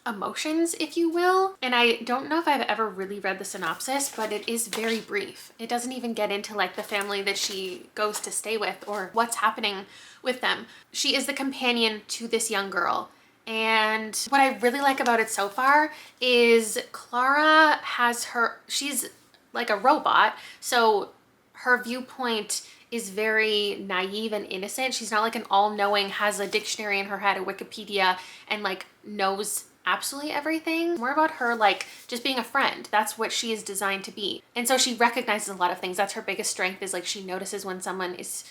emotions, if you will. And I don't know if I've ever really read the synopsis, but it is very brief. It doesn't even get into like the family that she goes to stay with or what's happening with them. She is the companion to this young girl. And what I really like about it so far is Clara has she's like a robot, so her viewpoint is very naive and innocent. She's not like an all-knowing, has a dictionary in her head, a Wikipedia, and like knows absolutely everything. More about her like just being a friend. That's what she is designed to be. And so she recognizes a lot of things. That's her biggest strength, is like she notices when someone is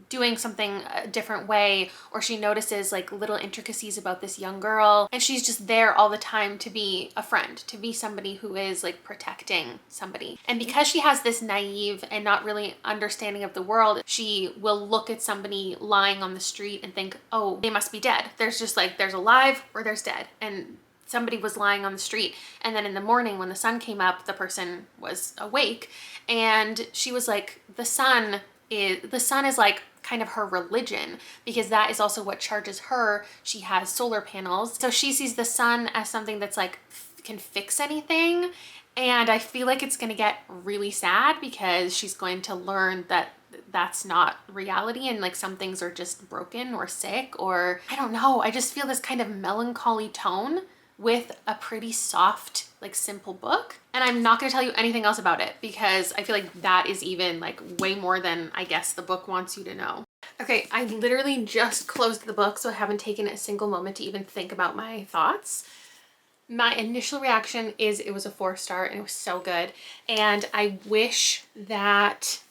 doing something a different way, or she notices like little intricacies about this young girl, and she's just there all the time to be a friend, to be somebody who is like protecting somebody. And because she has this naive and not really understanding of the world, she will look at somebody lying on the street and think, oh, they must be dead. There's just like, there's alive or there's dead, and somebody was lying on the street. And then in the morning when the sun came up, the person was awake, and she was like, the sun is like kind of her religion, because that is also what charges her. She has solar panels, so she sees the sun as something that's like can fix anything. And I feel like it's going to get really sad because she's going to learn that that's not reality, and like some things are just broken or sick, or I don't know. I just feel this kind of melancholy tone with a pretty soft, like simple book. And I'm not going to tell you anything else about it because I feel like that is even like way more than I guess the book wants you to know. Okay, I literally just closed the book, so I haven't taken a single moment to even think about my thoughts. My initial reaction is it was a 4-star and it was so good. And I wish that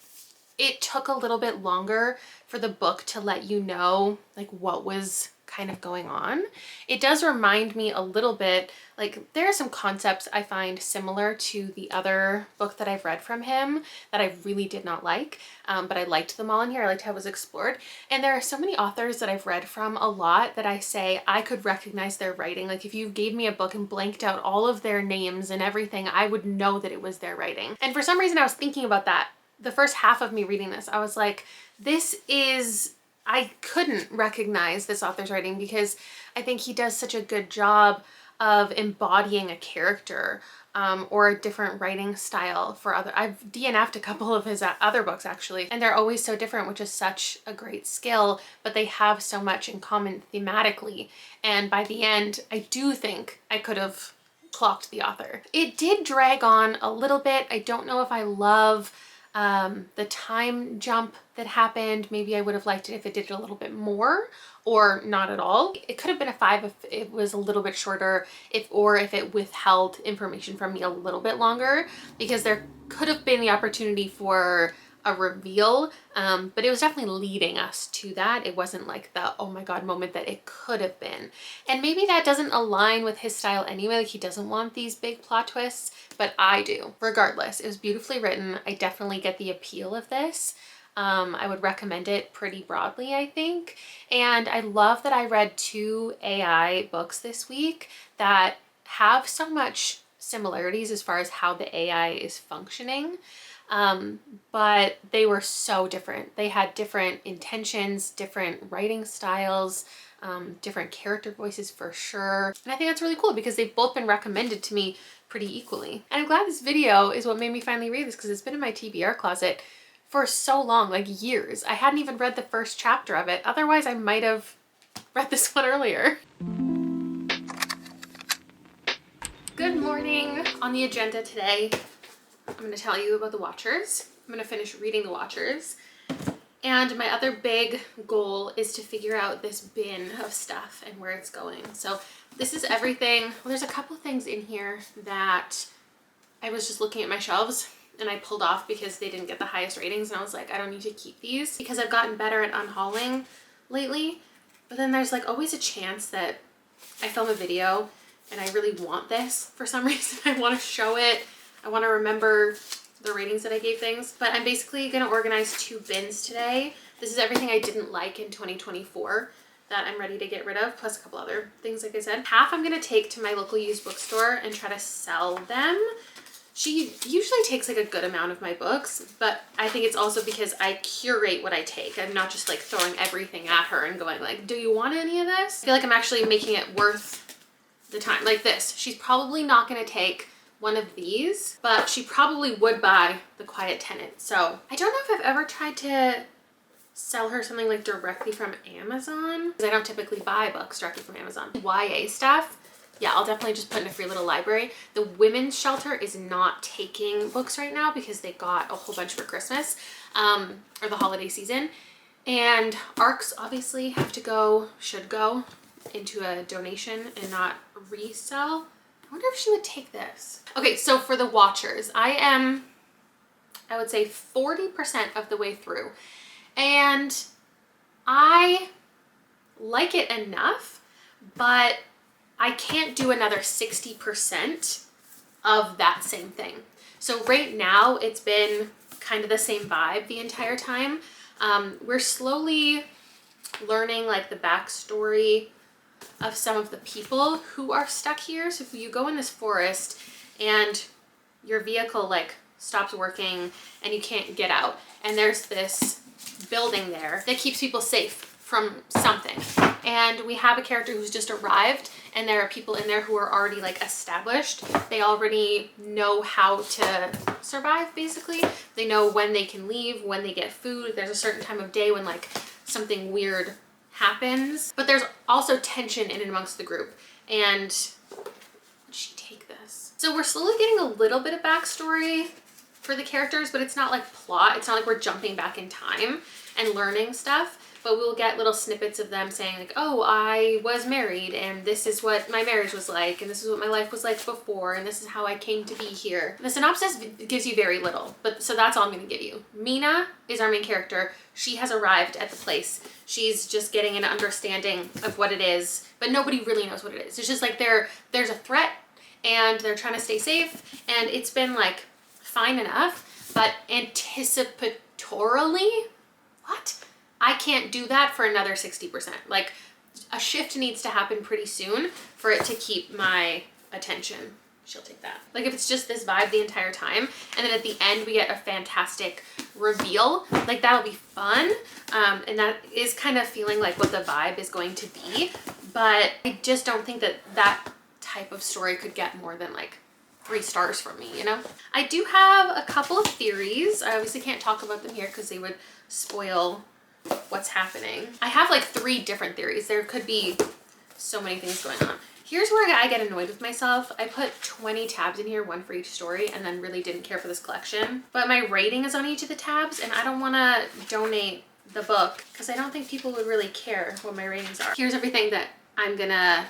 it took a little bit longer for the book to let you know like what was kind of going on. It does remind me a little bit, like there are some concepts I find similar to the other book that I've read from him that I really did not like, but I liked them all in here. I liked how it was explored. And there are so many authors that I've read from a lot that I say I could recognize their writing. Like if you gave me a book and blanked out all of their names and everything, I would know that it was their writing. And for some reason I was thinking about that the first half of me reading this. I was like, I couldn't recognize this author's writing because I think he does such a good job of embodying a character or a different writing style for other. I've DNF'd a couple of his other books actually, and they're always so different, which is such a great skill, but they have so much in common thematically. And by the end, I do think I could have clocked the author. It did drag on a little bit. I don't know if I love the time jump that happened. Maybe I would have liked it if it did it a little bit more or not at all. It could have been a 5 if it was a little bit shorter, if it withheld information from me a little bit longer, because there could have been the opportunity for a reveal, but it was definitely leading us to that. It wasn't like the oh my god moment that it could have been. And maybe that doesn't align with his style anyway, like he doesn't want these big plot twists, but I do. Regardless, it was beautifully written. I definitely get the appeal of this. I would recommend it pretty broadly, I think. And I love that I read 2 AI books this week that have so much similarities as far as how the AI is functioning. But they were so different. They had different intentions, different writing styles, different character voices for sure. And I think that's really cool because they've both been recommended to me pretty equally. And I'm glad this video is what made me finally read this because it's been in my TBR closet for so long, like years. I hadn't even read the first chapter of it. Otherwise, I might have read this one earlier. Good morning. On the agenda today, I'm going to tell you about The Watchers. I'm going to finish reading The Watchers. And my other big goal is to figure out this bin of stuff and where it's going. So this is everything. Well, there's a couple things in here that I was just looking at my shelves and I pulled off because they didn't get the highest ratings. And I was like, I don't need to keep these because I've gotten better at unhauling lately. But then there's like always a chance that I film a video and I really want this for some reason. I want to show it. I want to remember the ratings that I gave things, but I'm basically going to organize 2 bins today. This is everything I didn't like in 2024 that I'm ready to get rid of, plus a couple other things, like I said. Half I'm going to take to my local used bookstore and try to sell them. She usually takes like a good amount of my books, but I think it's also because I curate what I take. I'm not just like throwing everything at her and going like, do you want any of this? I feel like I'm actually making it worth the time. Like this, she's probably not going to take one of these, but she probably would buy The Quiet Tenant. So I don't know if I've ever tried to sell her something like directly from Amazon, because I don't typically buy books directly from Amazon. YA stuff, yeah, I'll definitely just put in a free little library. The women's shelter is not taking books right now because they got a whole bunch for Christmas or the holiday season. And ARCs obviously should go into a donation and not resell. I wonder if she would take this. Okay, so for The Watchers, I would say 40% of the way through. And I like it enough, but I can't do another 60% of that same thing. So right now it's been kind of the same vibe the entire time. We're slowly learning like the backstory of some of the people who are stuck here. So if you go in this forest and your vehicle like stops working and you can't get out, and there's this building there that keeps people safe from something. And we have a character who's just arrived, and there are people in there who are already like established. They already know how to survive, basically. They know when they can leave, when they get food. There's a certain time of day when like something weird happens. But there's also tension in and amongst the group. And would she take this? So we're slowly getting a little bit of backstory for the characters, but it's not like plot. It's not like we're jumping back in time and learning stuff. but we'll get little snippets of them saying like, oh, I was married and this is what my marriage was like and this is what my life was like before and this is how I came to be here. The synopsis gives you very little, but so that's all I'm going to give you. Mina is our main character. She has arrived at the place. She's just getting an understanding of what it is, but nobody really knows what it is. It's just like there's a threat and they're trying to stay safe, and it's been like fine enough, but anticipatorily, what? I can't do that for another 60%. Like, a shift needs to happen pretty soon for it to keep my attention. She'll take that. Like, if it's just this vibe the entire time, and then at the end we get a fantastic reveal, like, that'll be fun. And that is kind of feeling like what the vibe is going to be. But I just don't think that that type of story could get more than like 3 stars from me, you know? I do have a couple of theories. I obviously can't talk about them here because they would spoil what's happening. I have like 3 different theories. There could be so many things going on. Here's where I get annoyed with myself. I put 20 tabs in here, 1 for each story, and then really didn't care for this collection. But my rating is on each of the tabs, and I don't want to donate the book because I don't think people would really care what my ratings are. Here's everything that I'm gonna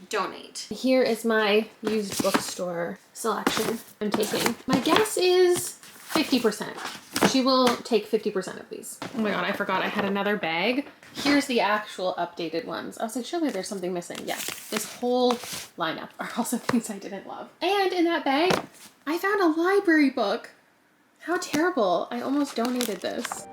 donate. Here is my used bookstore selection I'm taking. My guess is 50%. She will take 50% of these. Oh my god, I forgot I had another bag. Here's the actual updated ones. I was like, surely there's something missing. Yeah, this whole lineup are also things I didn't love. And in that bag, I found a library book. How terrible. I almost donated this.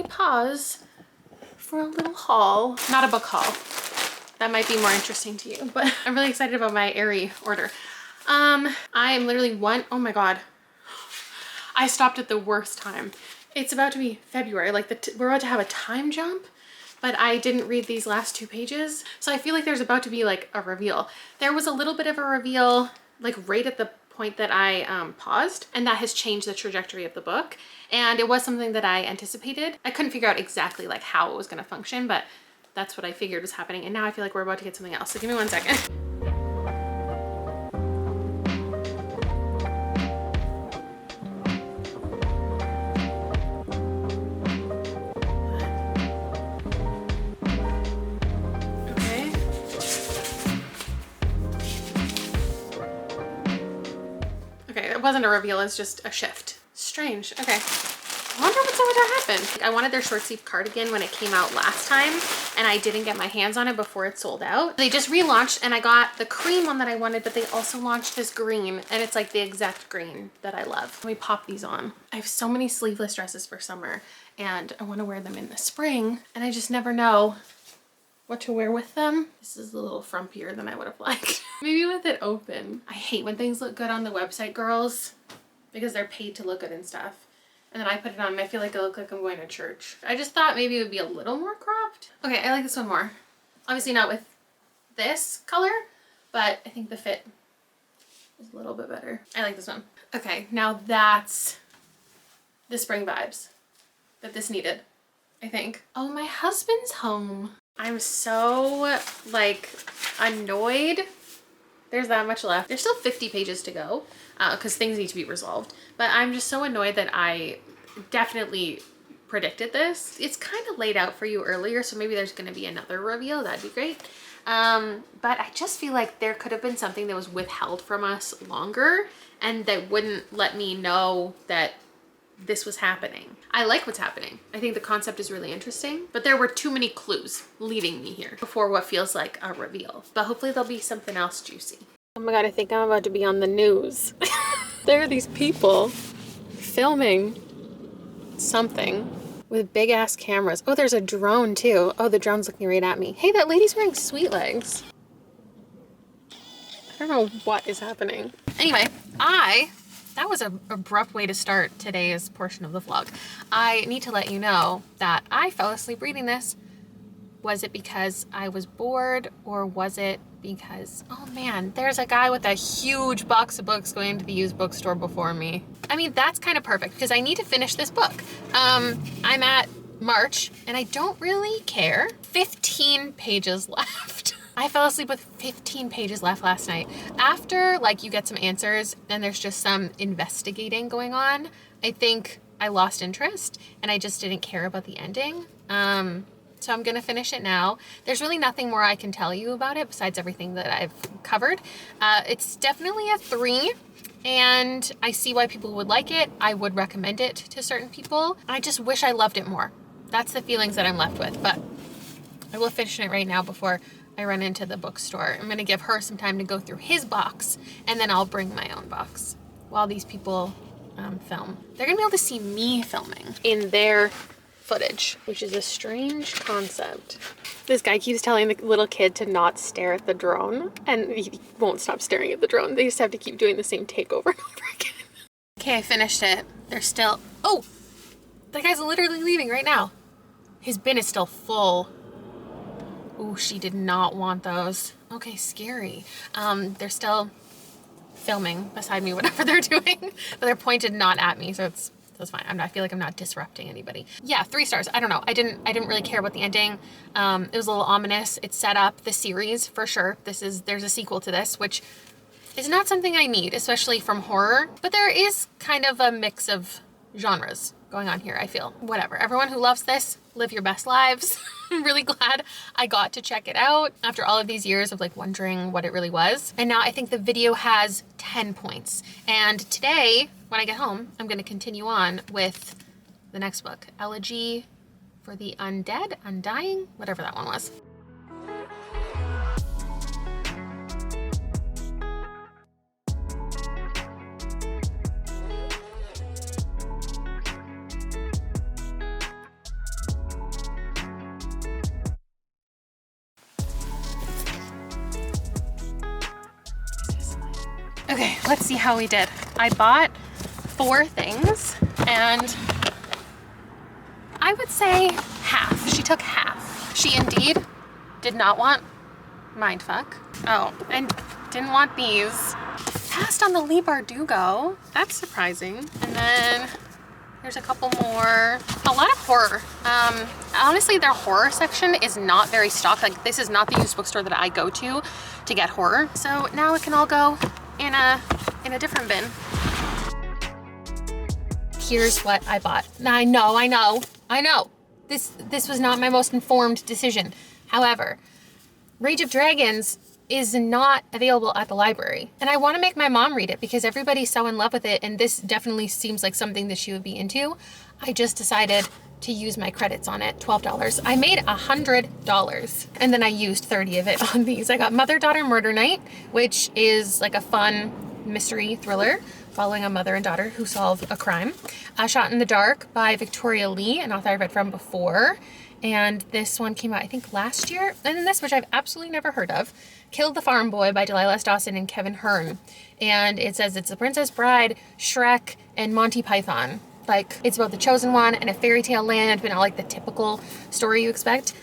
Pause for a little haul. Not a book haul. That might be more interesting to you, but I'm really excited about my Aerie order. I am literally oh my god. I stopped at the worst time. It's about to be February, like we're about to have a time jump, but I didn't read these last 2 pages. So I feel like there's about to be like a reveal. There was a little bit of a reveal like right at the point that I paused, and that has changed the trajectory of the book. And it was something that I anticipated. I couldn't figure out exactly like how it was going to function, but that's what I figured was happening. And now I feel like we're about to get something else. So give me 1 second. It wasn't a reveal, it's just a shift. Strange. Okay. I wonder what's going to happen. I wanted their short sleeve cardigan when it came out last time, and I didn't get my hands on it before it sold out. They just relaunched, and I got the cream one that I wanted, but they also launched this green, and it's like the exact green that I love. Let me pop these on. I have so many sleeveless dresses for summer, and I want to wear them in the spring, and I just never know what to wear with them. This is a little frumpier than I would have liked. Maybe with it open. I hate when things look good on the website, girls, because they're paid to look good and stuff. And then I put it on and I feel like I look like I'm going to church. I just thought maybe it would be a little more cropped. Okay, I like this one more. Obviously not with this color, but I think the fit is a little bit better. I like this one. Okay, now that's the spring vibes that this needed, I think. Oh, my husband's home. I'm so like annoyed. There's that much left. There's still 50 pages to go because things need to be resolved. But I'm just so annoyed that I definitely predicted this. It's kind of laid out for you earlier, so maybe there's going to be another reveal. That'd be great. But I just feel like there could have been something that was withheld from us longer and that wouldn't let me know that this was happening. I like what's happening. I think the concept is really interesting, but there were too many clues leading me here before what feels like a reveal. But hopefully there'll be something else juicy. Oh my god, I think I'm about to be on the news. There are these people filming something with big ass cameras. Oh, there's a drone too. Oh, the drone's looking right at me. Hey, that lady's wearing sweet legs. I don't know what is happening. Anyway, I That was an abrupt way to start today's portion of the vlog. I need to let you know that I fell asleep reading this. Was it because I was bored, or was it because, oh man, there's a guy with a huge box of books going to the used bookstore before me. I mean, that's kind of perfect because I need to finish this book. I'm at March and I don't really care. 15 pages left. I fell asleep with 15 pages left last night. After like you get some answers and there's just some investigating going on, I think I lost interest and I just didn't care about the ending. So I'm gonna finish it now. There's really nothing more I can tell you about it besides everything that I've covered. It's definitely a 3 and I see why people would like it. I would recommend it to certain people. I just wish I loved it more. That's the feelings that I'm left with, but I will finish it right now before I run into the bookstore. I'm gonna give her some time to go through his box and then I'll bring my own box while these people film. They're gonna be able to see me filming in their footage, which is a strange concept. This guy keeps telling the little kid to not stare at the drone and he won't stop staring at the drone. They just have to keep doing the same take over and over again. Okay, I finished it. They're still, oh, that guy's literally leaving right now. His bin is still full. Oh, she did not want those. Okay, scary. They're still filming beside me, whatever they're doing, but they're pointed not at me, so it's fine. I feel like I'm not disrupting anybody. Yeah, 3 stars. I don't know. I didn't really care about the ending. It was a little ominous. It set up the series for sure. There's a sequel to this, which is not something I need, especially from horror, but there is kind of a mix of genres going on here, I feel. Whatever. Everyone who loves this, live your best lives. I'm really glad I got to check it out after all of these years of like wondering what it really was. And now I think the video has 10 points. And today, when I get home, I'm going to continue on with the next book, Elegy for the Undead, Undying, whatever that one was. Okay, let's see how we did. I bought 4 things and I would say half. She took half. She indeed did not want Mindfuck. Oh, and didn't want these. Passed on the Lee Bardugo. That's surprising. And then there's a couple more. A lot of horror. Honestly, their horror section is not very stocked. Like, this is not the used bookstore that I go to get horror. So now it can all go in a different bin. Here's what I bought. I know. This was not my most informed decision. However, Rage of Dragons is not available at the library. And I want to make my mom read it because everybody's so in love with it and this definitely seems like something that she would be into. I just decided to use my credits on it, $12. I made $100 and then I used 30 of it on these. I got Mother-Daughter Murder Night, which is like a fun mystery thriller following a mother and daughter who solve a crime. Shot in the Dark by Victoria Lee, an author I've read from before. And this one came out, I think, last year. And then this, which I've absolutely never heard of, Killed the Farm Boy by Delilah S. Dawson and Kevin Hearn. And it says it's The Princess Bride, Shrek, and Monty Python. Like, it's about the chosen one and a fairy tale land, but not like the typical story you expect.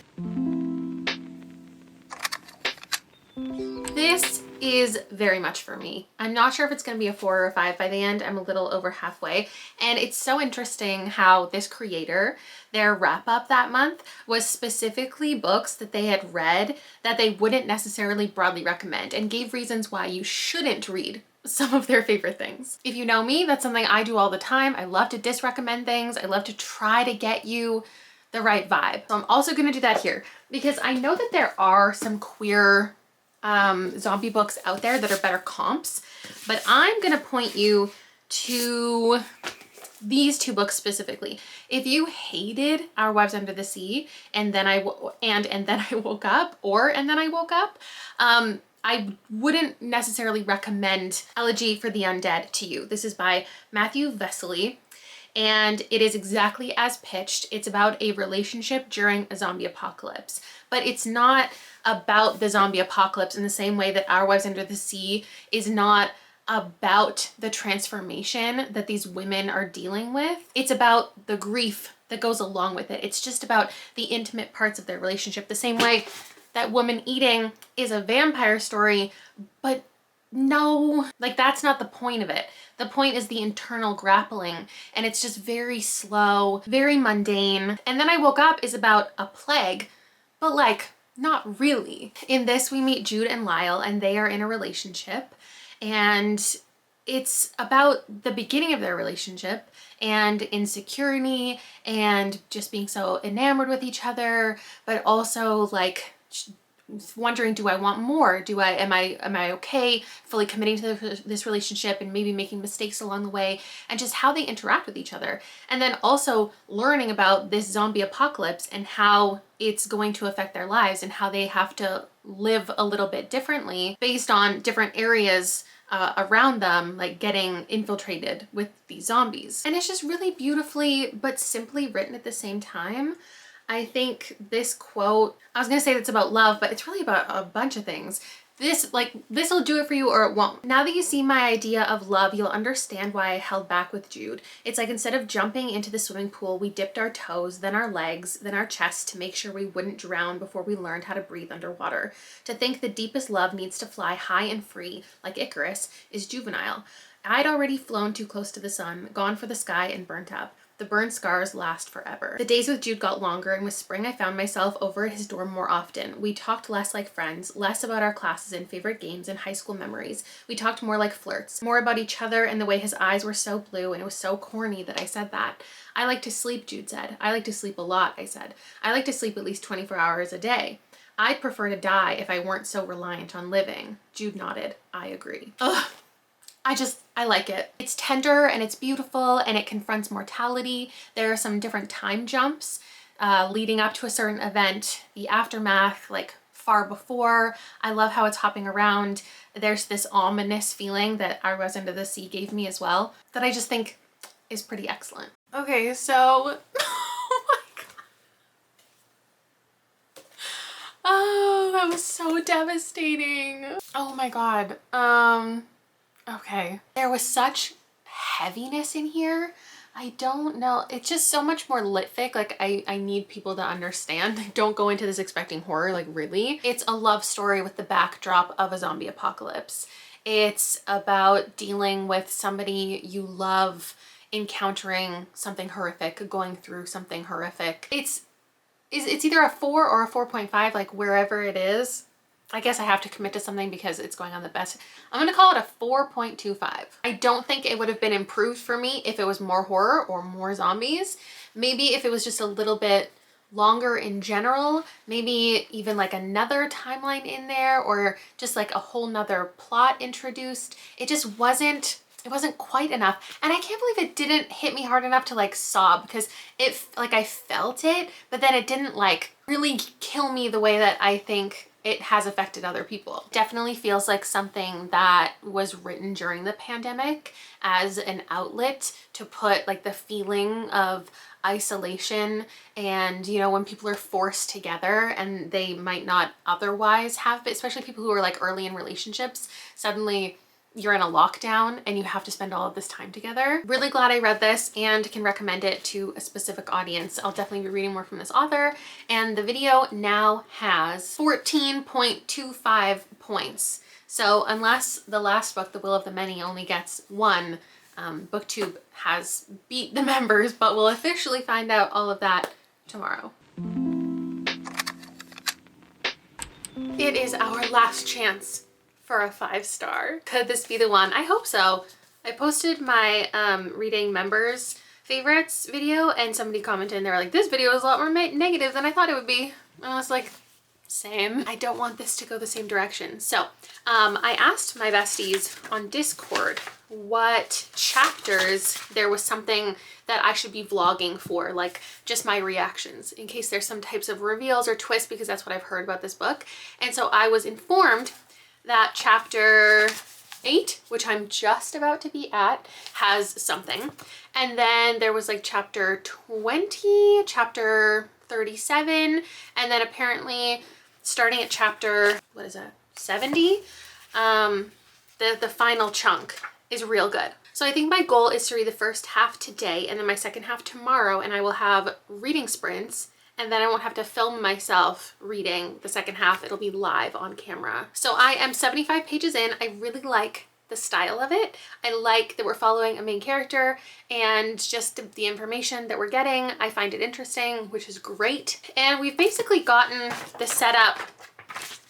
This is very much for me. I'm not sure if it's gonna be a 4 or a 5 by the end. I'm a little over halfway. And it's so interesting how this creator, their wrap up that month was specifically books that they had read that they wouldn't necessarily broadly recommend and gave reasons why you shouldn't read some of their favorite things. If you know me, that's something I do all the time. I love to disrecommend things. I love to try to get you the right vibe. So I'm also gonna do that here because I know that there are some queer zombie books out there that are better comps, but I'm gonna point you to these 2 books specifically. If you hated Our Wives Under the Sea and then I woke up, I wouldn't necessarily recommend Elegy for the Undead to you. This is by Matthew Vesely, and it is exactly as pitched. It's about a relationship during a zombie apocalypse, but it's not about the zombie apocalypse in the same way that Our Wives Under the Sea is not about the transformation that these women are dealing with. It's about the grief that goes along with it. It's just about the intimate parts of their relationship. The same way that Woman Eating is a vampire story, but no, like that's not the point of it. The point is the internal grappling, and it's just very slow, very mundane. And Then I Woke Up is about a plague, but like not really. In this, we meet Jude and Lyle, and they are in a relationship, and it's about the beginning of their relationship and insecurity and just being so enamored with each other, but also like wondering, do I want more? Am I okay fully committing to this relationship, and maybe making mistakes along the way, and just how they interact with each other. And then also learning about this zombie apocalypse and how it's going to affect their lives, and how they have to live a little bit differently based on different areas around them, like getting infiltrated with these zombies. And it's just really beautifully but simply written at the same time. I think this quote, I was gonna say it's about love, but it's really about a bunch of things. This will do it for you or it won't. Now that you see my idea of love, you'll understand why I held back with Jude. It's like, instead of jumping into the swimming pool, we dipped our toes, then our legs, then our chest to make sure we wouldn't drown before we learned how to breathe underwater. To think the deepest love needs to fly high and free, like Icarus, is juvenile. I'd already flown too close to the sun, gone for the sky, and burnt up. The burn scars last forever. The days with Jude got longer, and with spring I found myself over at his dorm more often. We talked less like friends, less about our classes and favorite games and high school memories. We talked more like flirts, more about each other and the way his eyes were so blue, and it was so corny that I said that. I like to sleep, Jude said. I like to sleep a lot, I said. I like to sleep at least 24 hours a day. I'd prefer to die if I weren't so reliant on living. Jude nodded. I agree. Ugh. I like it. It's tender and it's beautiful, and it confronts mortality. There are some different time jumps leading up to a certain event, the aftermath, like far before. I love how it's hopping around. There's this ominous feeling that Our Was Under the Sea gave me as well, that I just think is pretty excellent. Okay, so, oh my God. Oh, that was so devastating. Oh my God. Okay. There was such heaviness in here. I don't know. It's just so much more lit fic. Like I need people to understand. Don't go into this expecting horror, like really. It's a love story with the backdrop of a zombie apocalypse. It's about dealing with somebody you love, encountering something horrific, going through something horrific. It's either a 4 or a 4.5, like wherever it is. I guess I have to commit to something because it's going on the best. I'm gonna call it a 4.25. I don't think it would have been improved for me if it was more horror or more zombies. Maybe if it was just a little bit longer in general, maybe even like another timeline in there, or just like a whole nother plot introduced. It just wasn't quite enough. And I can't believe it didn't hit me hard enough to like sob, because I felt it, but then it didn't like really kill me the way that I think it has affected other people. Definitely feels like something that was written during the pandemic as an outlet to put like the feeling of isolation, and you know, when people are forced together and they might not otherwise have, but especially people who are like early in relationships, suddenly you're in a lockdown and you have to spend all of this time together. Really glad I read this and can recommend it to a specific audience. I'll definitely be reading more from this author, and the video now has 14.25 points. So unless the last book, The Will of the Many, only gets 1, BookTube has beat the members, but we'll officially find out all of that tomorrow. It is our last chance for a 5-star. Could this be the one? I hope so. I posted my reading members favorites video, and somebody commented and they were like, this video is a lot more negative than I thought it would be. And I was like, same. I don't want this to go the same direction. So I asked my besties on Discord what chapters there was something that I should be vlogging for, like just my reactions, in case there's some types of reveals or twists, because that's what I've heard about this book. And so I was informed that chapter 8, which I'm just about to be at, has something. And then there was like chapter 20, chapter 37, and then apparently starting at chapter, 70, the final chunk is real good. So I think my goal is to read the first half today and then my second half tomorrow, and I will have reading sprints, and then I won't have to film myself reading the second half. It'll be live on camera. So I am 75 pages in. I really like the style of it. I like that we're following a main character and just the information that we're getting. I find it interesting, which is great. And we've basically gotten the setup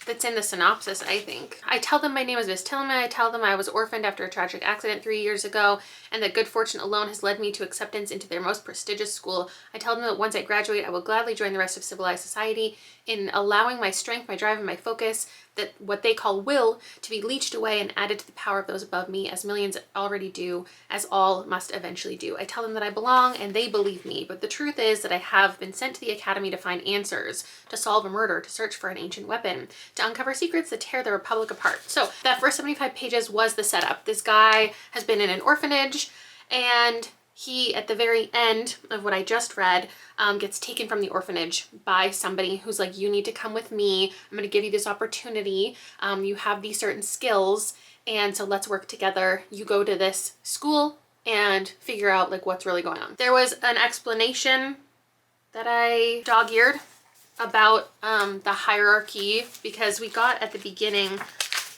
that's in the synopsis, I think. I tell them my name is Miss Tillman. I tell them I was orphaned after a tragic accident 3 years ago, and that good fortune alone has led me to acceptance into their most prestigious school. I tell them that once I graduate, I will gladly join the rest of civilized society in allowing my strength, my drive, and my focus, that what they call will, to be leached away and added to the power of those above me, as millions already do, as all must eventually do. I tell them that I belong, and they believe me, but the truth is that I have been sent to the academy to find answers, to solve a murder, to search for an ancient weapon, to uncover secrets that tear the Republic apart. So that first 75 pages was the setup. This guy has been in an orphanage, and he, at the very end of what I just read, gets taken from the orphanage by somebody who's like, you need to come with me. I'm going to give you this opportunity. You have these certain skills, and so let's work together. You go to this school and figure out like what's really going on. There was an explanation that I dog-eared about the hierarchy, because we got at the beginning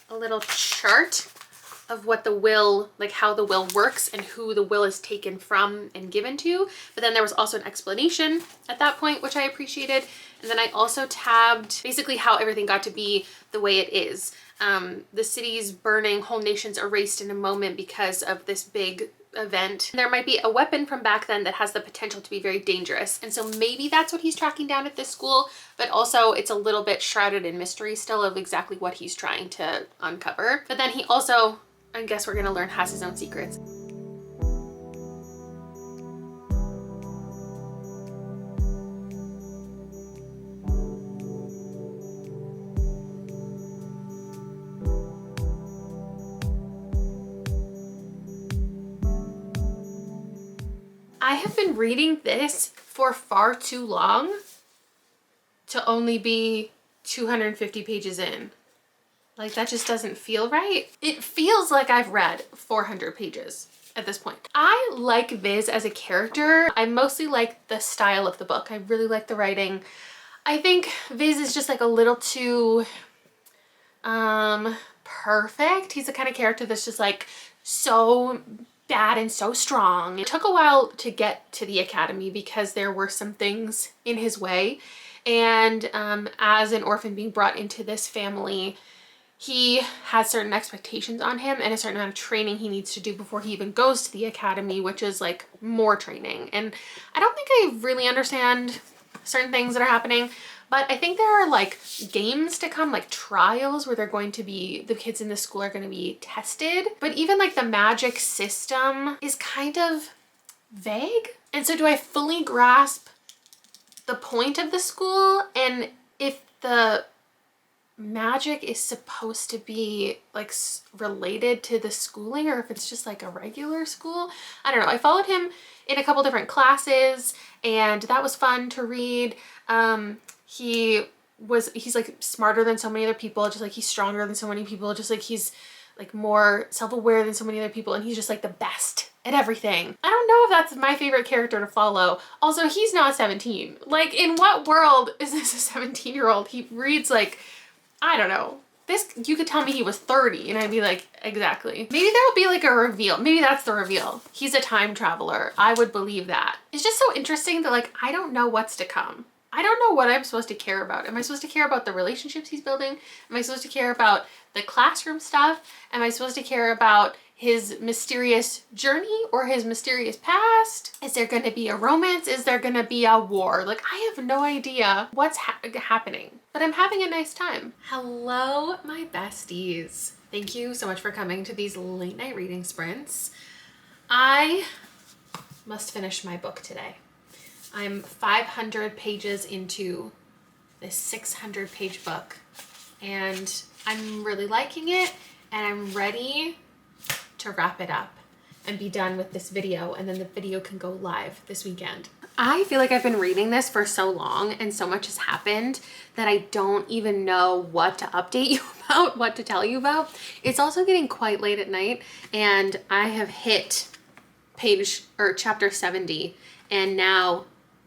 a little chart of what the will, like how the will works and who the will is taken from and given to. But then there was also an explanation at that point, which I appreciated. And then I also tabbed basically how everything got to be the way it is. The city's burning, whole nations erased in a moment because of this big event. There might be a weapon from back then that has the potential to be very dangerous. And so maybe that's what he's tracking down at this school, but also it's a little bit shrouded in mystery still of exactly what he's trying to uncover. But then he also, I guess we're gonna learn, has his own secrets. I have been reading this for far too long to only be 250 pages in. Like, that just doesn't feel right. It feels like I've read 400 pages at this point. I like Viz as a character. I mostly like the style of the book. I really like the writing. I think Viz is just like a little too perfect. He's the kind of character that's just like so bad and so strong. It took a while to get to the academy because there were some things in his way. And as an orphan being brought into this family, he has certain expectations on him and a certain amount of training he needs to do before he even goes to the academy, which is like more training. And I don't think I really understand certain things that are happening, but I think there are like games to come, like trials where they're going to be, the kids in the school are going to be tested. But even like the magic system is kind of vague. And so do I fully grasp the point of the school? And if the magic is supposed to be like related to the schooling, or if it's just like a regular school, I don't know. I followed him in a couple different classes and that was fun to read. He's like smarter than so many other people, just like he's stronger than so many people, just like he's like more self-aware than so many other people, and he's just like the best at everything. I don't know if that's my favorite character to follow. Also, he's not 17. Like, in what world is this a 17-year-old? He reads like, I don't know. This, you could tell me he was 30 and I'd be like, exactly. Maybe there'll be like a reveal. Maybe that's the reveal. He's a time traveler. I would believe that. It's just so interesting that like, I don't know what's to come. I don't know what I'm supposed to care about. Am I supposed to care about the relationships he's building? Am I supposed to care about the classroom stuff? Am I supposed to care about his mysterious journey or his mysterious past? Is there going to be a romance? Is there going to be a war? Like, I have no idea what's happening, but I'm having a nice time. Hello, my besties. Thank you so much for coming to these late night reading sprints. I must finish my book today. I'm 500 pages into this 600 page book and I'm really liking it, and I'm ready to wrap it up and be done with this video, and then the video can go live this weekend. I feel like I've been reading this for so long and so much has happened that I don't even know what to update you about, what to tell you about. It's also getting quite late at night and I have hit chapter 70, and now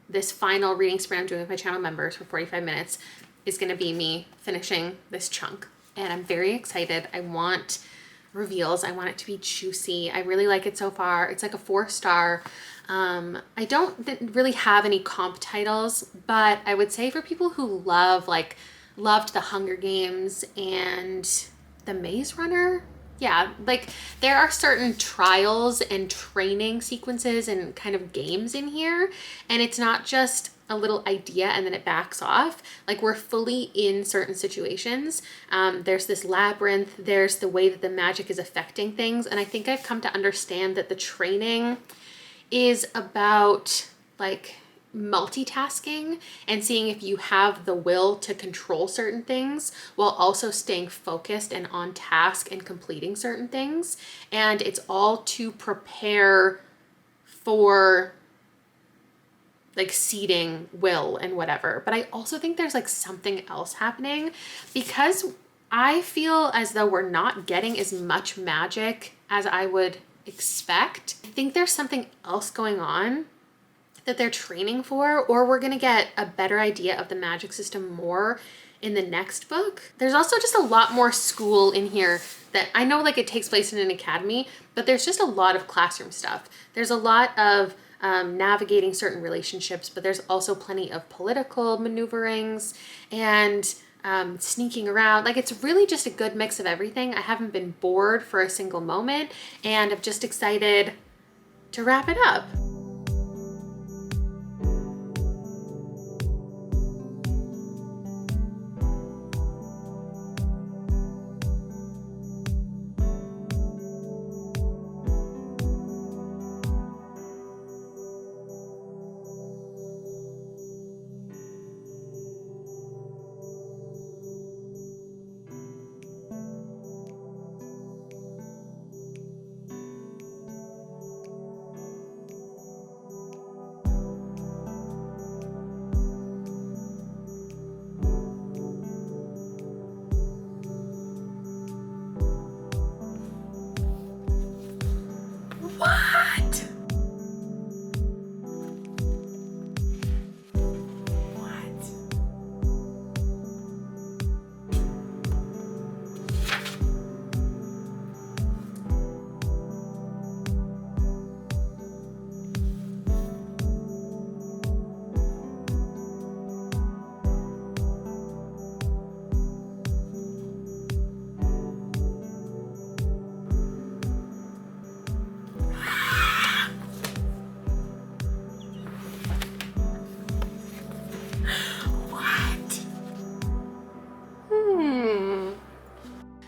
this final reading sprint I'm doing with my channel members for 45 minutes is going to be me finishing this chunk, and I'm very excited. I want reveals. I want it to be juicy. I really like it so far. It's like a 4-star. I don't really have any comp titles, but I would say for people who loved the Hunger Games and the Maze Runner, yeah, like there are certain trials and training sequences and kind of games in here, and it's not just a little idea and then it backs off. Like we're fully in certain situations. There's this labyrinth, there's the way that the magic is affecting things, and I think I've come to understand that the training is about like multitasking and seeing if you have the will to control certain things while also staying focused and on task and completing certain things. And it's all to prepare for like seeding will and whatever. But I also think there's like something else happening because I feel as though we're not getting as much magic as I would expect. I think there's something else going on that they're training for, or we're gonna get a better idea of the magic system more in the next book. There's also just a lot more school in here that I know like it takes place in an academy, but there's just a lot of classroom stuff. There's a lot of navigating certain relationships, but there's also plenty of political maneuverings and sneaking around. Like it's really just a good mix of everything. I haven't been bored for a single moment, and I'm just excited to wrap it up.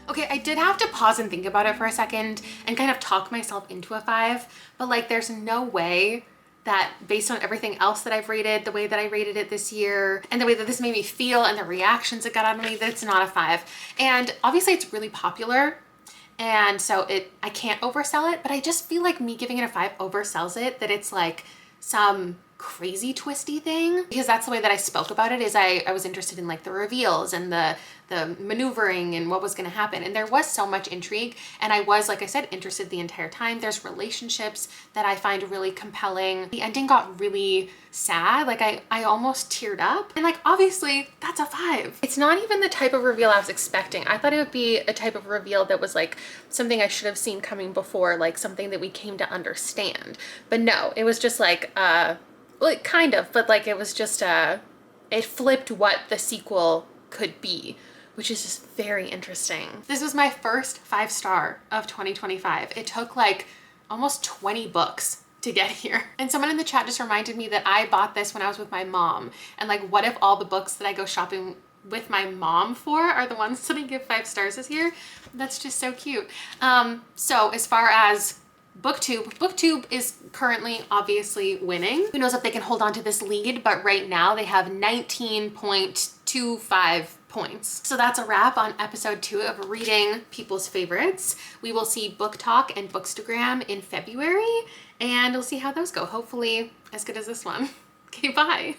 Okay, I did have to pause and think about it for a second and kind of talk myself into a 5, but like there's no way that based on everything else that I've rated, the way that I rated it this year, and the way that this made me feel and the reactions it got out of me, that it's not a 5. And obviously it's really popular, and so I can't oversell it, but I just feel like me giving it a 5 oversells it, that it's like some crazy twisty thing, because that's the way that I spoke about it. Is I was interested in like the reveals and the maneuvering and what was going to happen, and there was so much intrigue, and I was, like I said, interested the entire time. There's relationships that I find really compelling. The ending got really sad, like I almost teared up, and like obviously that's a 5. It's not even the type of reveal I was expecting. I thought it would be a type of reveal that was like something I should have seen coming before, like something that we came to understand, but no, it was just like well, kind of, but like it was just it flipped what the sequel could be, which is just very interesting. This was my first 5-star of 2025. It took like almost 20 books to get here. And someone in the chat just reminded me that I bought this when I was with my mom, and like what if all the books that I go shopping with my mom for are the ones that I give 5 stars this year? That's just so cute. So as far as Booktube is currently obviously winning. Who knows if they can hold on to this lead, but right now they have 19.25 points. So that's a wrap on episode 2 of reading people's favorites. We will see Book Talk and Bookstagram in February, and we'll see how those go. Hopefully as good as this one. Okay, bye.